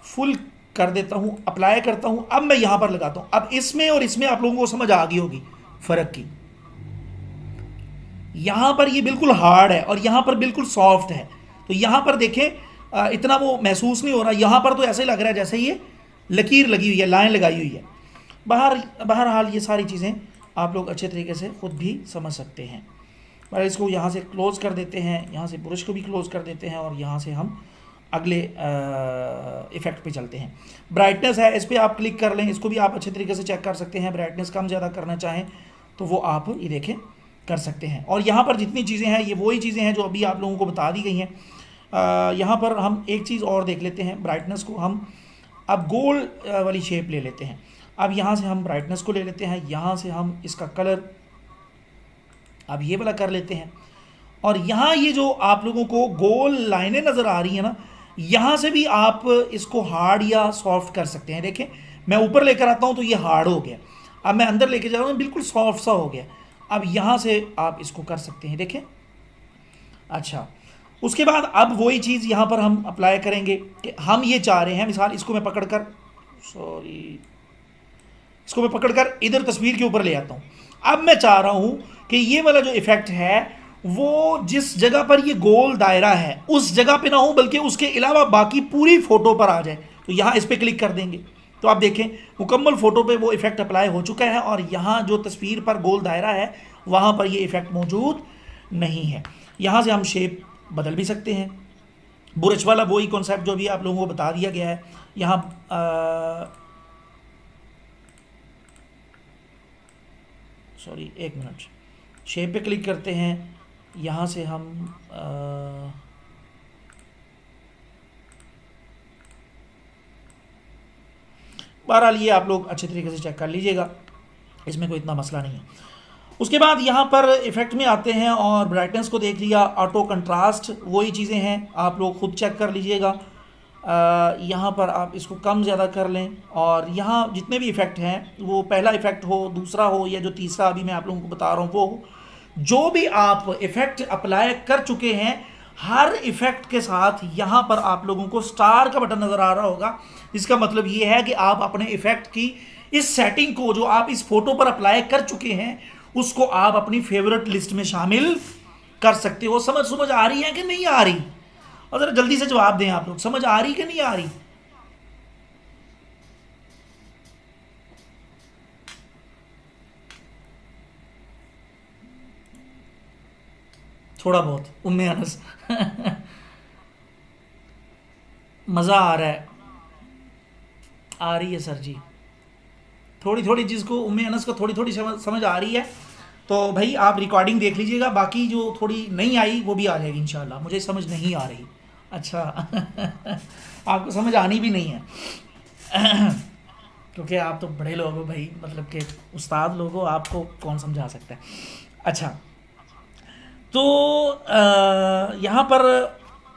फुल कर देता हूँ, अप्लाई करता हूँ। अब मैं यहाँ पर लगाता हूँ। अब इसमें और इसमें आप लोगों को समझ आ गई होगी फ़र्क की। यहाँ पर ये बिल्कुल हार्ड है और यहाँ पर बिल्कुल सॉफ्ट है। तो यहाँ पर देखें इतना वो महसूस नहीं हो रहा, यहाँ पर तो ऐसे लग रहा है जैसे ये लकीर लगी हुई है, लाइन लगाई हुई है। बहरहाल ये सारी चीज़ें आप लोग अच्छे तरीके से ख़ुद भी समझ सकते हैं। पर इसको यहाँ से क्लोज़ कर देते हैं, यहाँ से ब्रश को भी क्लोज़ कर देते हैं और यहाँ से हम अगले इफ़ेक्ट पे चलते हैं। ब्राइटनेस है, इस पर आप क्लिक कर लें, इसको भी आप अच्छे तरीके से चेक कर सकते हैं। ब्राइटनेस कम ज़्यादा करना चाहें तो वो आप ये देखें कर सकते हैं। और यहाँ पर जितनी चीज़ें हैं ये वही चीज़ें हैं जो अभी आप लोगों को बता दी गई हैं। यहाँ पर हम एक चीज़ और देख लेते हैं, ब्राइटनेस को हम अब गोल वाली शेप ले लेते हैं। अब यहाँ से हम ब्राइटनेस को ले लेते हैं, यहाँ से हम इसका कलर अब ये वाला कर लेते हैं। और यहाँ ये जो आप लोगों को गोल लाइनें नज़र आ रही हैं ना, यहाँ से भी आप इसको हार्ड या सॉफ्ट कर सकते हैं। देखें मैं ऊपर लेकर आता हूँ तो ये हार्ड हो गया, अब मैं अंदर लेके जा रहा हूँ बिल्कुल सॉफ्ट सा हो गया। अब यहाँ से आप इसको कर सकते हैं, देखें। अच्छा, उसके बाद अब वही चीज़ यहाँ पर हम अप्लाई करेंगे कि हम ये चाह रहे हैं, मिसाल इसको मैं पकड़कर इसको मैं पकड़कर इधर तस्वीर के ऊपर ले आता हूँ। अब मैं चाह रहा हूँ कि ये वाला जो इफ़ेक्ट है वो जिस जगह पर ये गोल दायरा है उस जगह पे ना हो, बल्कि उसके अलावा बाकी पूरी फ़ोटो पर आ जाए। तो यहाँ इस पर क्लिक कर देंगे तो आप देखें मुकम्मल फ़ोटो पे वो इफ़ेक्ट अप्लाई हो चुका है और यहाँ जो तस्वीर पर गोल दायरा है वहाँ पर ये इफ़ेक्ट मौजूद नहीं है। यहाँ से हम शेप बदल भी सकते हैं। ब्रश वाला वही कॉन्सेप्ट जो भी आप लोगों को बता दिया गया है। यहाँ सॉरी एक मिनट, शेप पे क्लिक करते हैं, यहाँ से हम बहरहाल ये आप लोग अच्छे तरीके से चेक कर लीजिएगा, इसमें कोई इतना मसला नहीं है। उसके बाद यहाँ पर इफ़ेक्ट में आते हैं और ब्राइटनेस को देख लिया, ऑटो कंट्रास्ट वही चीज़ें हैं, आप लोग खुद चेक कर लीजिएगा। यहाँ पर आप इसको कम ज़्यादा कर लें और यहाँ जितने भी इफ़ेक्ट हैं वो पहला इफ़ेक्ट हो, दूसरा हो या जो तीसरा अभी मैं आप लोगों को बता रहा हूँ वो हो, जो भी आप इफ़ेक्ट अप्लाई कर चुके हैं हर इफ़ेक्ट के साथ यहाँ पर आप लोगों को स्टार का बटन नज़र आ रहा होगा। इसका मतलब ये है कि आप अपने इफ़ेक्ट की इस सेटिंग को जो आप इस फोटो पर अप्लाई कर चुके हैं उसको आप अपनी फेवरेट लिस्ट में शामिल कर सकते हो। समझ आ रही है कि नहीं आ रही? और ज़रा जल्दी से जवाब दें आप लोग, समझ आ रही कि नहीं आ रही? थोड़ा बहुत उम्मे अनस मज़ा आ रहा है, आ रही है सर जी, थोड़ी थोड़ी जिसको उम्मे अनस को थोड़ी थोड़ी समझ आ रही है तो भाई आप रिकॉर्डिंग देख लीजिएगा, बाकी जो थोड़ी नहीं आई वो भी आ जाएगी इंशाल्लाह। मुझे समझ नहीं आ रही, अच्छा आपको समझ आनी भी नहीं है क्योंकि आप तो बड़े लोग हो भाई, मतलब कि उस्ताद लोग हो, आपको कौन समझा सकता है। अच्छा, तो यहाँ पर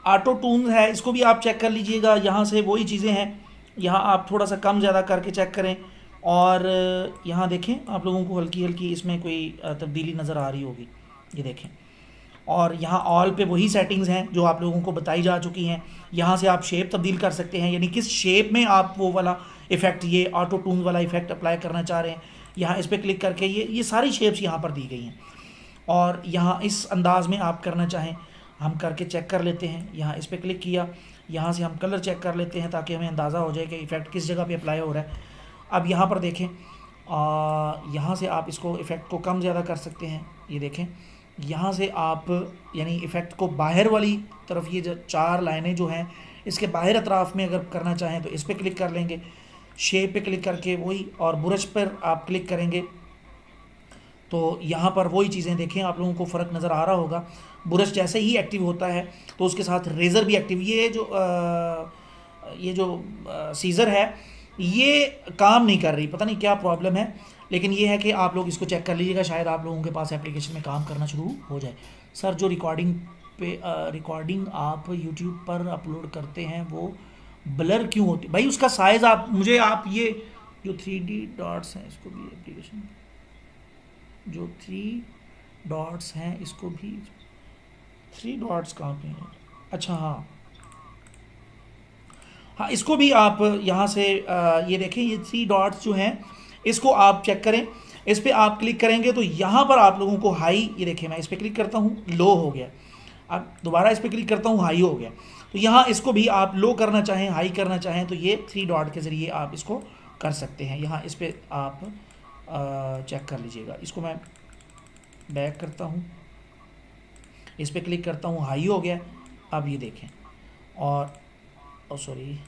ऑटो टून है, इसको भी आप चेक कर लीजिएगा। यहाँ से वही चीज़ें हैं, यहाँ आप थोड़ा सा कम ज़्यादा करके चेक करें और यहाँ देखें आप लोगों को हल्की हल्की इसमें कोई तब्दीली नज़र आ रही होगी, ये देखें। और यहाँ ऑल पे वही सेटिंग्स हैं जो आप लोगों को बताई जा चुकी हैं। यहाँ से आप शेप तब्दील कर सकते हैं, यानी किस शेप में आप वो वाला इफ़ेक्ट, ये ऑटो टून वाला इफ़ेक्ट अप्लाई करना चाह रहे हैं। यहाँ इस पर क्लिक करके ये सारी शेप्स यहाँ पर दी गई हैं, और यहाँ इस अंदाज में आप करना चाहें हम करके चेक कर लेते हैं। यहाँ इस पर क्लिक किया, यहाँ से हम कलर चेक कर लेते हैं ताकि हमें अंदाज़ा हो जाए कि इफ़ेक्ट किस जगह पे अप्लाई हो रहा है। अब यहाँ पर देखें, यहाँ से आप इसको इफ़ेक्ट को कम ज़्यादा कर सकते हैं। ये देखें, यहाँ से आप यानी इफ़ेक्ट को बाहर वाली तरफ, ये जो 4 लाइनें जो हैं इसके बाहर अतराफ़ में अगर करना चाहें तो इस पर क्लिक कर लेंगे, शेप पे क्लिक करके वही, और ब्रश पर आप क्लिक करेंगे तो यहाँ पर वही चीज़ें देखें, आप लोगों को फ़र्क नज़र आ रहा होगा। ब्रश जैसे ही एक्टिव होता है तो उसके साथ रेज़र भी एक्टिव। ये जो सीज़र है ये काम नहीं कर रही, पता नहीं क्या प्रॉब्लम है, लेकिन ये है कि आप लोग इसको चेक कर लीजिएगा, शायद आप लोगों के पास एप्लीकेशन में काम करना शुरू हो जाए। सर जो रिकॉर्डिंग आप यूट्यूब पर अपलोड करते हैं वो ब्लर क्यों होती भाई? उसका साइज़ आप ये जो 3D डॉट्स हैं इसको भी एप्लीकेशन, जो 3 डॉट्स हैं इसको भी, 3 डॉट्स कहाँ पे हैं? अच्छा हाँ, इसको भी आप यहाँ से ये देखें, ये 3 डॉट्स जो हैं इसको आप चेक करें। इस पर आप क्लिक करेंगे तो यहाँ पर आप लोगों को हाई, ये देखें मैं इस पर क्लिक करता हूँ, लो हो गया। अब दोबारा इस पर क्लिक करता हूँ, हाई हो गया। तो यहाँ इसको भी आप लो करना चाहें, हाई करना चाहें तो ये 3 डॉट के ज़रिए आप इसको कर सकते हैं। यहाँ इस पर आप चेक कर लीजिएगा। इसको मैं बैक करता हूँ, इस पर क्लिक करता हूँ, हाई हो गया। अब ये देखें, और सॉरी,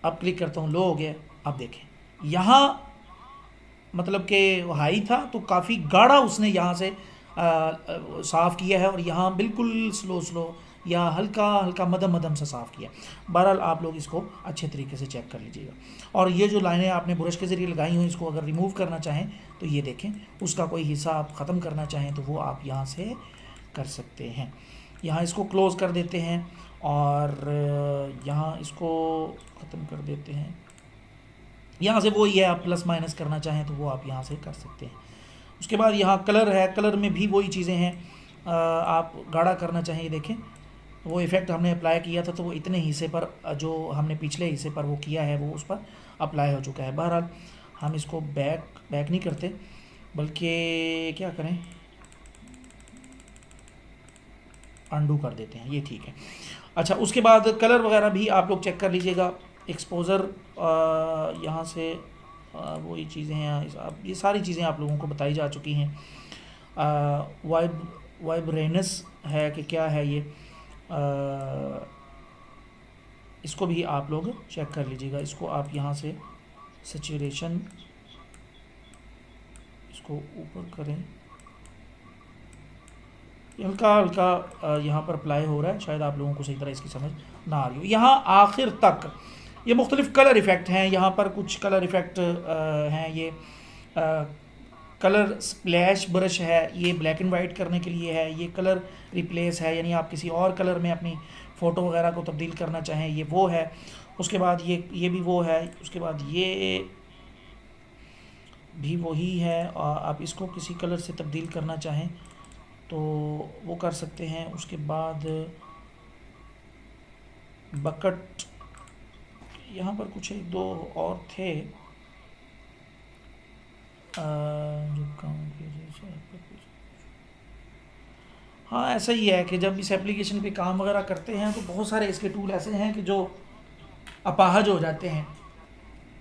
अब क्लिक करता हूँ, लो हो गया। अब देखें यहाँ मतलब कि हाई था तो काफ़ी गाढ़ा उसने यहाँ से साफ़ किया है, और यहाँ बिल्कुल स्लो या हल्का हल्का मदम सा साफ़ किया। बहरहाल आप लोग इसको अच्छे तरीके से चेक कर लीजिएगा। और ये जो लाइनें आपने ब्रश के ज़रिए लगाई हुई, इसको अगर रिमूव करना चाहें तो ये देखें, उसका कोई हिस्सा आप ख़त्म करना चाहें तो वो आप यहाँ से कर सकते हैं। यहाँ इसको क्लोज़ कर देते हैं और यहाँ इसको ख़त्म कर देते हैं। यहाँ से वो ये आप प्लस माइनस करना चाहें तो वो आप यहाँ से कर सकते हैं। उसके बाद यहाँ कलर है, कलर में भी वही चीज़ें हैं। आप गाढ़ा करना चाहें, ये देखें वो इफ़ेक्ट हमने अप्लाई किया था तो वो इतने हिस्से पर, जो हमने पिछले हिस्से पर वो किया है वो उस पर अप्लाई हो चुका है। बहरहाल हम इसको बैक नहीं करते, बल्कि क्या करें, अंडू कर देते हैं, ये ठीक है। अच्छा, उसके बाद कलर वगैरह भी आप लोग चेक कर लीजिएगा। एक्सपोज़र यहाँ से वही चीज़ें हैं, ये सारी चीज़ें आप लोगों को बताई जा चुकी हैं। वाइब्रेनेस है कि क्या है ये, इसको भी आप लोग चेक कर लीजिएगा। इसको आप यहाँ से सैचुरेशन, इसको ऊपर करें, हल्का हल्का यहाँ पर अप्लाई हो रहा है, शायद आप लोगों को सही तरह इसकी समझ ना आ रही हो। यहाँ आखिर तक ये मुख्तलिफ़ कलर इफ़ेक्ट हैं, यहाँ पर कुछ कलर इफ़ेक्ट हैं। ये कलर स्प्लैश ब्रश है, ये ब्लैक एंड वाइट करने के लिए है। ये कलर रिप्लेस है, यानी आप किसी और कलर में अपनी फ़ोटो वगैरह को तब्दील करना चाहें, ये वो है। उसके बाद ये भी वो है। उसके बाद ये भी वही है, और आप इसको किसी कलर से तब्दील करना चाहें तो वो कर सकते हैं। उसके बाद बकेट, यहाँ पर कुछ 1-2 और थे जो काम हाँ, ऐसा ही है कि जब इस एप्लीकेशन पे काम वगैरह करते हैं तो बहुत सारे इसके टूल ऐसे हैं कि जो अपाहज हो जाते हैं,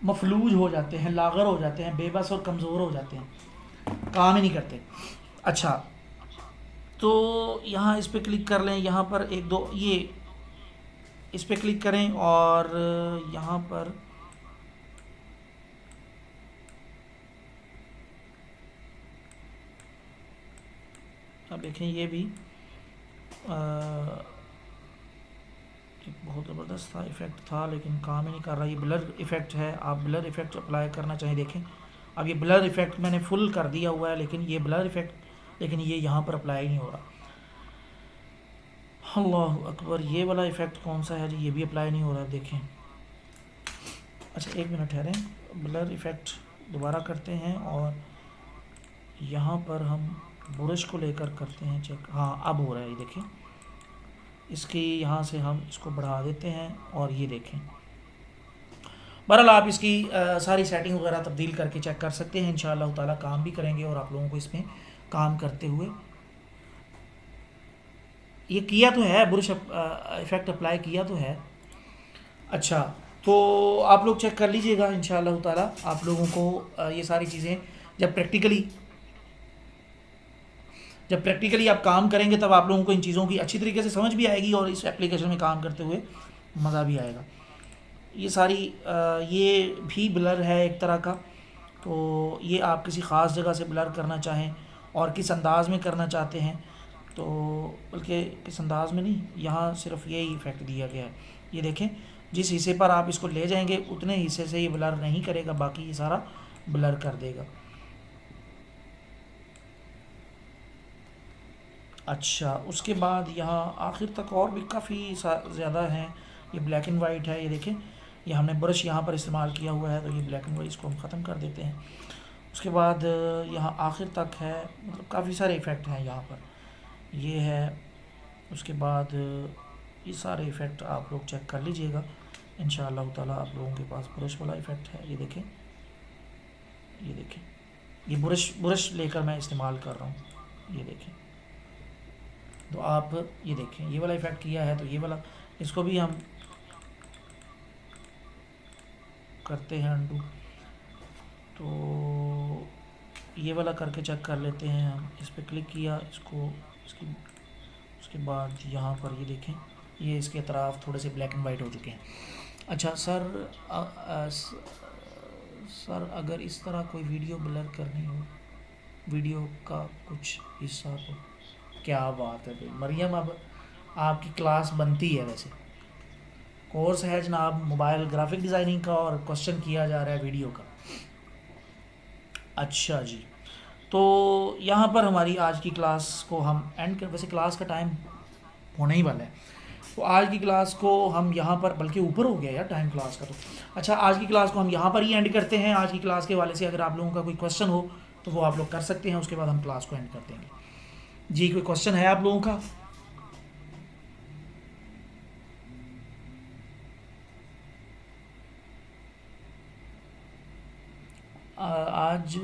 मफलूज हो जाते हैं, लागर हो जाते हैं, बेबस और कमज़ोर हो जाते हैं, काम ही नहीं करते। अच्छा, तो यहाँ इस पर क्लिक कर लें, यहाँ पर 1-2 ये इस पर क्लिक करें, और यहाँ पर अब देखें ये भी एक बहुत ज़बरदस्त था इफ़ेक्ट था, लेकिन काम ही नहीं कर रहा। ये ब्लर इफ़ेक्ट है, आप ब्लर इफ़ेक्ट अप्लाई करना चाहें, देखें अब ये ब्लर इफ़ेक्ट मैंने फुल कर दिया हुआ है, लेकिन ये ब्लर इफ़ेक्ट, लेकिन ये यहाँ पर अप्लाई नहीं हो रहा। अल्लाह अकबर, ये वाला इफ़ेक्ट कौन सा है जी? ये भी अप्लाई नहीं हो रहा, देखें। अच्छा, 1 मिनट ठहरें, ब्लर इफ़ेक्ट दोबारा करते हैं और यहाँ पर हम ब्रश को लेकर करते हैं चेक। हाँ, अब हो रहा है, ये देखें। इसकी यहाँ से हम इसको बढ़ा देते हैं और ये देखें, बहरहाल आप इसकी सारी सेटिंग वगैरह तब्दील करके चेक कर सकते हैं। इंशाअल्लाह ताला काम भी करेंगे और आप लोगों को इसमें काम करते हुए ये किया तो है, बुरश इफ़ेक्ट अप्लाई किया तो है। अच्छा, तो आप लोग चेक कर लीजिएगा इंशाअल्लाह ताला। आप लोगों को ये सारी चीज़ें जब प्रैक्टिकली जब प्रैक्टिकली आप काम करेंगे तब आप लोगों को इन चीज़ों की अच्छी तरीके से समझ भी आएगी और इस एप्लीकेशन में काम करते हुए मज़ा भी आएगा। ये सारी ये भी ब्लर है एक तरह का। तो ये आप किसी ख़ास जगह से ब्लर करना चाहें और किस अंदाज़ में करना चाहते हैं, तो बल्कि किस अंदाज़ में नहीं, यहाँ सिर्फ ये इफ़ेक्ट दिया गया है। ये देखें, जिस हिस्से पर आप इसको ले जाएंगे उतने हिस्से से ये ब्लर नहीं करेगा, बाकी ये सारा ब्लर कर देगा। अच्छा, उसके बाद यहाँ आखिर तक और भी काफ़ी ज़्यादा हैं। ये ब्लैक एंड वाइट है, ये देखें, ये हमने ब्रश यहाँ पर इस्तेमाल किया हुआ है, तो ये ब्लैक एंड वाइट इसको हम ख़त्म कर देते हैं। उसके बाद यहाँ आखिर तक है, मतलब काफ़ी सारे इफ़ेक्ट हैं यहाँ पर, ये है। उसके बाद ये सारे इफ़ेक्ट आप लोग चेक कर लीजिएगा इंशाअल्लाह ताला। आप लोगों के पास ब्रश वाला इफ़ेक्ट है, ये देखें, ये देखें, ये ब्रश ब्रश लेकर मैं इस्तेमाल कर रहा हूँ, ये देखें। तो आप ये देखें, ये वाला इफ़ेक्ट किया है, तो ये वाला इसको भी हम करते हैं अंडू। तो ये वाला करके चेक कर लेते हैं हम। इस पर क्लिक किया, इसको इसकी उसके बाद यहाँ पर ये देखें, ये इसके अतराफ थोड़े से ब्लैक एंड वाइट हो चुके हैं। अच्छा सर, सर अगर इस तरह कोई वीडियो ब्लर करनी हो, वीडियो का कुछ हिस्सा, तो क्या बात है भाई मरियम, अब आपकी क्लास बनती है। वैसे कोर्स है जनाब मोबाइल ग्राफिक डिज़ाइनिंग का और क्वेश्चन किया जा रहा है वीडियो का। अच्छा जी, तो यहाँ पर हमारी आज की क्लास को हम एंड कर, वैसे क्लास का टाइम होने ही वाला है, तो आज की क्लास को हम यहाँ पर, बल्कि ऊपर हो गया यार टाइम क्लास का तो। अच्छा, आज की क्लास को हम यहाँ पर ही एंड करते हैं। आज की क्लास के वाले से अगर आप लोगों का कोई क्वेश्चन हो तो वो आप लोग कर सकते हैं, उसके बाद हम क्लास को एंड कर देंगे। जी, कोई क्वेश्चन है आप लोगों का? आज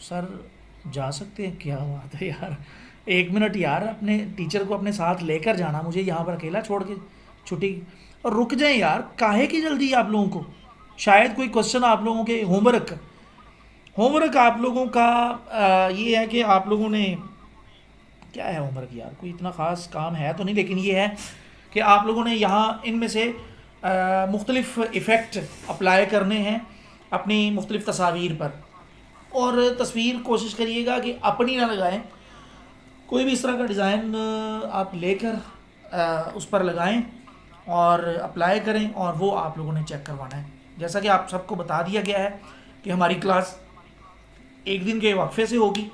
सर जा सकते हैं? क्या बात है यार, 1 मिनट यार, अपने टीचर को अपने साथ लेकर जाना, मुझे यहाँ पर अकेला छोड़ के छुट्टी। और रुक जाएं यार, काहे की जल्दी है आप लोगों को? शायद कोई क्वेश्चन आप लोगों के होमवर्क होमवर्क आप लोगों का ये है कि आप लोगों ने, क्या है होमवर्क यार, कोई इतना ख़ास काम है तो नहीं, लेकिन ये है कि आप लोगों ने यहाँ इनमें से मुख्तलिफ़ इफ़ेक्ट अप्लाई करने हैं अपनी मुख्तलिफ़ तस्वीर पर। और तस्वीर कोशिश करिएगा कि अपनी ना लगाएं, कोई भी इस तरह का डिज़ाइन आप लेकर उस पर लगाएं और अप्लाई करें, और वो आप लोगों ने चेक करवाना है। जैसा कि आप सबको बता दिया गया है कि हमारी क्लास एक दिन के वक्फे से होगी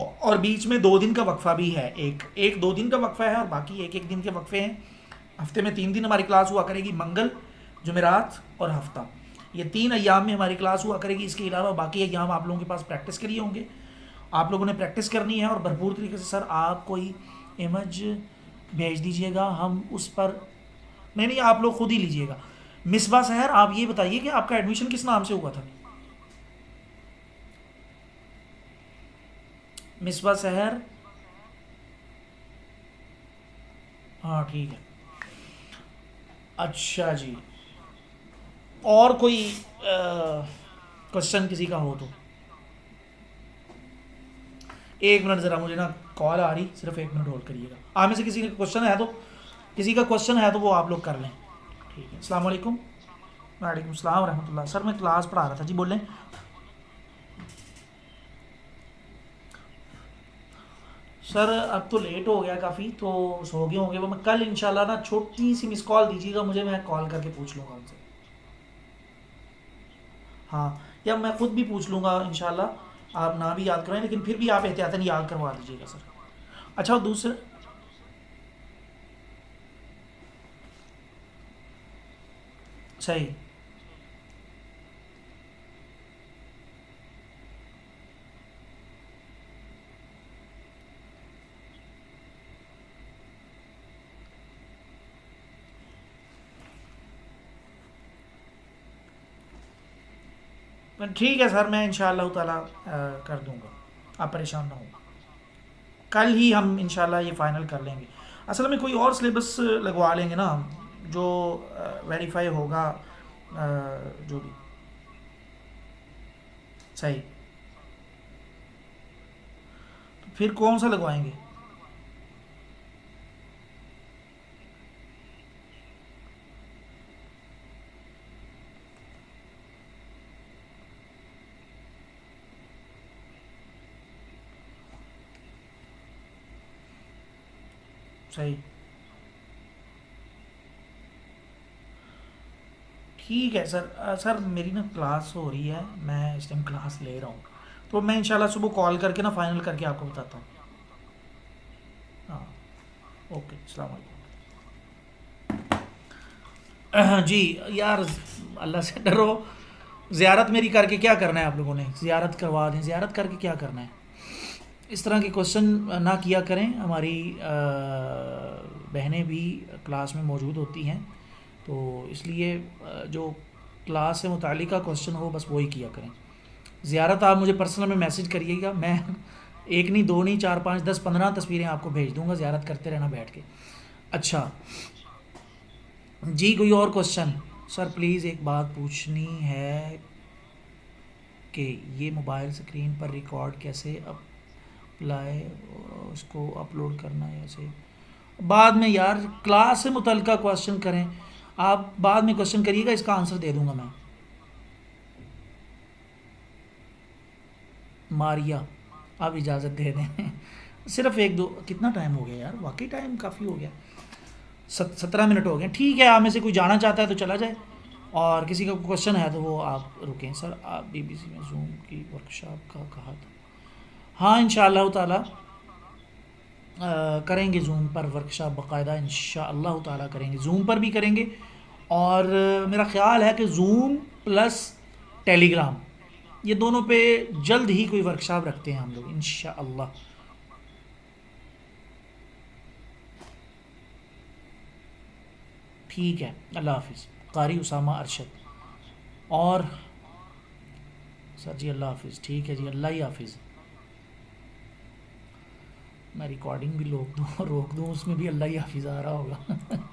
और बीच में 2 दिन का वक्फा भी है। एक एक 2 दिन का वक्फा है और बाकी एक एक दिन के वक्फे हैं। हफ्ते में 3 दिन हमारी क्लास हुआ करेगी, मंगल, जुमेरात और हफ्ता। ये 3 अय्याम में हमारी क्लास हुआ करेगी। इसके अलावा बाकी अय्याम आप लोगों के पास प्रैक्टिस के लिए होंगे। आप लोगों ने प्रैक्टिस करनी है और भरपूर तरीके से। सर आप कोई इमेज भेज दीजिएगा, हम उस पर, नहीं नहीं आप लोग खुद ही लीजिएगा। मिसबा सहर, आप ये बताइए कि आपका एडमिशन किस नाम से हुआ था? मिसबा सहर, हाँ ठीक है। अच्छा जी, और कोई क्वेश्चन किसी का हो तो? 1 मिनट ज़रा, मुझे ना कॉल आ रही, सिर्फ 1 मिनट होल्ड करिएगा। आप में से किसी का क्वेश्चन है तो, किसी का क्वेश्चन है तो वो आप लोग कर लें। ठीक है, अस्सलाम वालेकुम। वालेकुम सलाम रहमतुल्लाह। सर मैं क्लास पढ़ा रहा था जी, बोलें। सर अब तो लेट हो गया काफ़ी, तो सो गए होंगे वो। मैं कल इंशाल्लाह ना छोटी सी मिस कॉल दीजिएगा मुझे, मैं कॉल करके पूछ लूँगा उनसे। हाँ, या मैं खुद भी पूछ लूँगा इंशाल्लाह। आप ना भी याद कराएं, लेकिन फिर भी आप एहतियातन याद करवा दीजिएगा सर। अच्छा, और दूसरे, सही, पर ठीक है सर, मैं इंशाअल्लाह ताला कर दूंगा, आप परेशान ना हो। कल ही हम इंशाल्लाह ये फाइनल कर लेंगे। असल में कोई और सिलेबस लगवा लेंगे ना, जो वेरीफाई होगा, जो भी सही। तो फिर कौन सा लगवाएंगे? सही, ठीक है सर। सर मेरी ना क्लास हो रही है, मैं इस टाइम क्लास ले रहा हूँ, तो मैं इंशाल्लाह सुबह कॉल करके ना फाइनल करके आपको बताता हूँ। हाँ, ओके, अस्सलाम वालेकुम। जी यार, अल्लाह से डरो। ज़ियारत मेरी करके क्या करना है? आप लोगों ने ज़ियारत करवा दें, ज़ियारत करके क्या करना है? इस तरह के क्वेश्चन ना किया करें। हमारी बहनें भी क्लास में मौजूद होती हैं, तो इसलिए जो क्लास से मुतालिका क्वेश्चन हो बस वही किया करें। ज़ियारत आप मुझे पर्सनल में मैसेज करिएगा, मैं एक नहीं, दो नहीं, चार, पाँच, 10, 15 तस्वीरें आपको भेज दूंगा, ज़ियारत करते रहना बैठ के। अच्छा जी, कोई और क्वेश्चन? सर प्लीज़ एक बात पूछनी है कि ये मोबाइल स्क्रीन पर रिकॉर्ड कैसे अप्लाई, उसको अपलोड करना है ऐसे? बाद में यार, क्लास से मुतलका क्वेश्चन करें, आप बाद में क्वेश्चन करिएगा, इसका आंसर दे दूंगा मैं। मारिया, आप इजाज़त दे दें। सिर्फ एक दो, कितना टाइम हो गया यार? वाकई टाइम काफ़ी हो गया, 17 मिनट हो गए। ठीक है, आप में से कोई जाना चाहता है तो चला जाए, और किसी का क्वेश्चन है तो वो आप रुकें। सर आप बीबीसी में जूम की वर्कशॉप का कहा था? हाँ, इंशाअल्लाह ताला करेंगे जूम पर वर्कशॉप बाकायदा, इंशाअल्लाह ताला करेंगे, जूम पर भी करेंगे। और मेरा ख्याल है कि जूम प्लस टेलीग्राम, ये दोनों पे जल्द ही कोई वर्कशॉप रखते हैं हम लोग इंशाअल्लाह। ठीक है, अल्लाह हाफिज़। कारी उसामा अरशद। और सर जी अल्लाह हाफिज़। ठीक है जी, अल्लाह ही हाफिज़। मैं रिकॉर्डिंग भी रोक दूँ, उसमें भी अल्लाह ही हाफिज़ आ रहा होगा।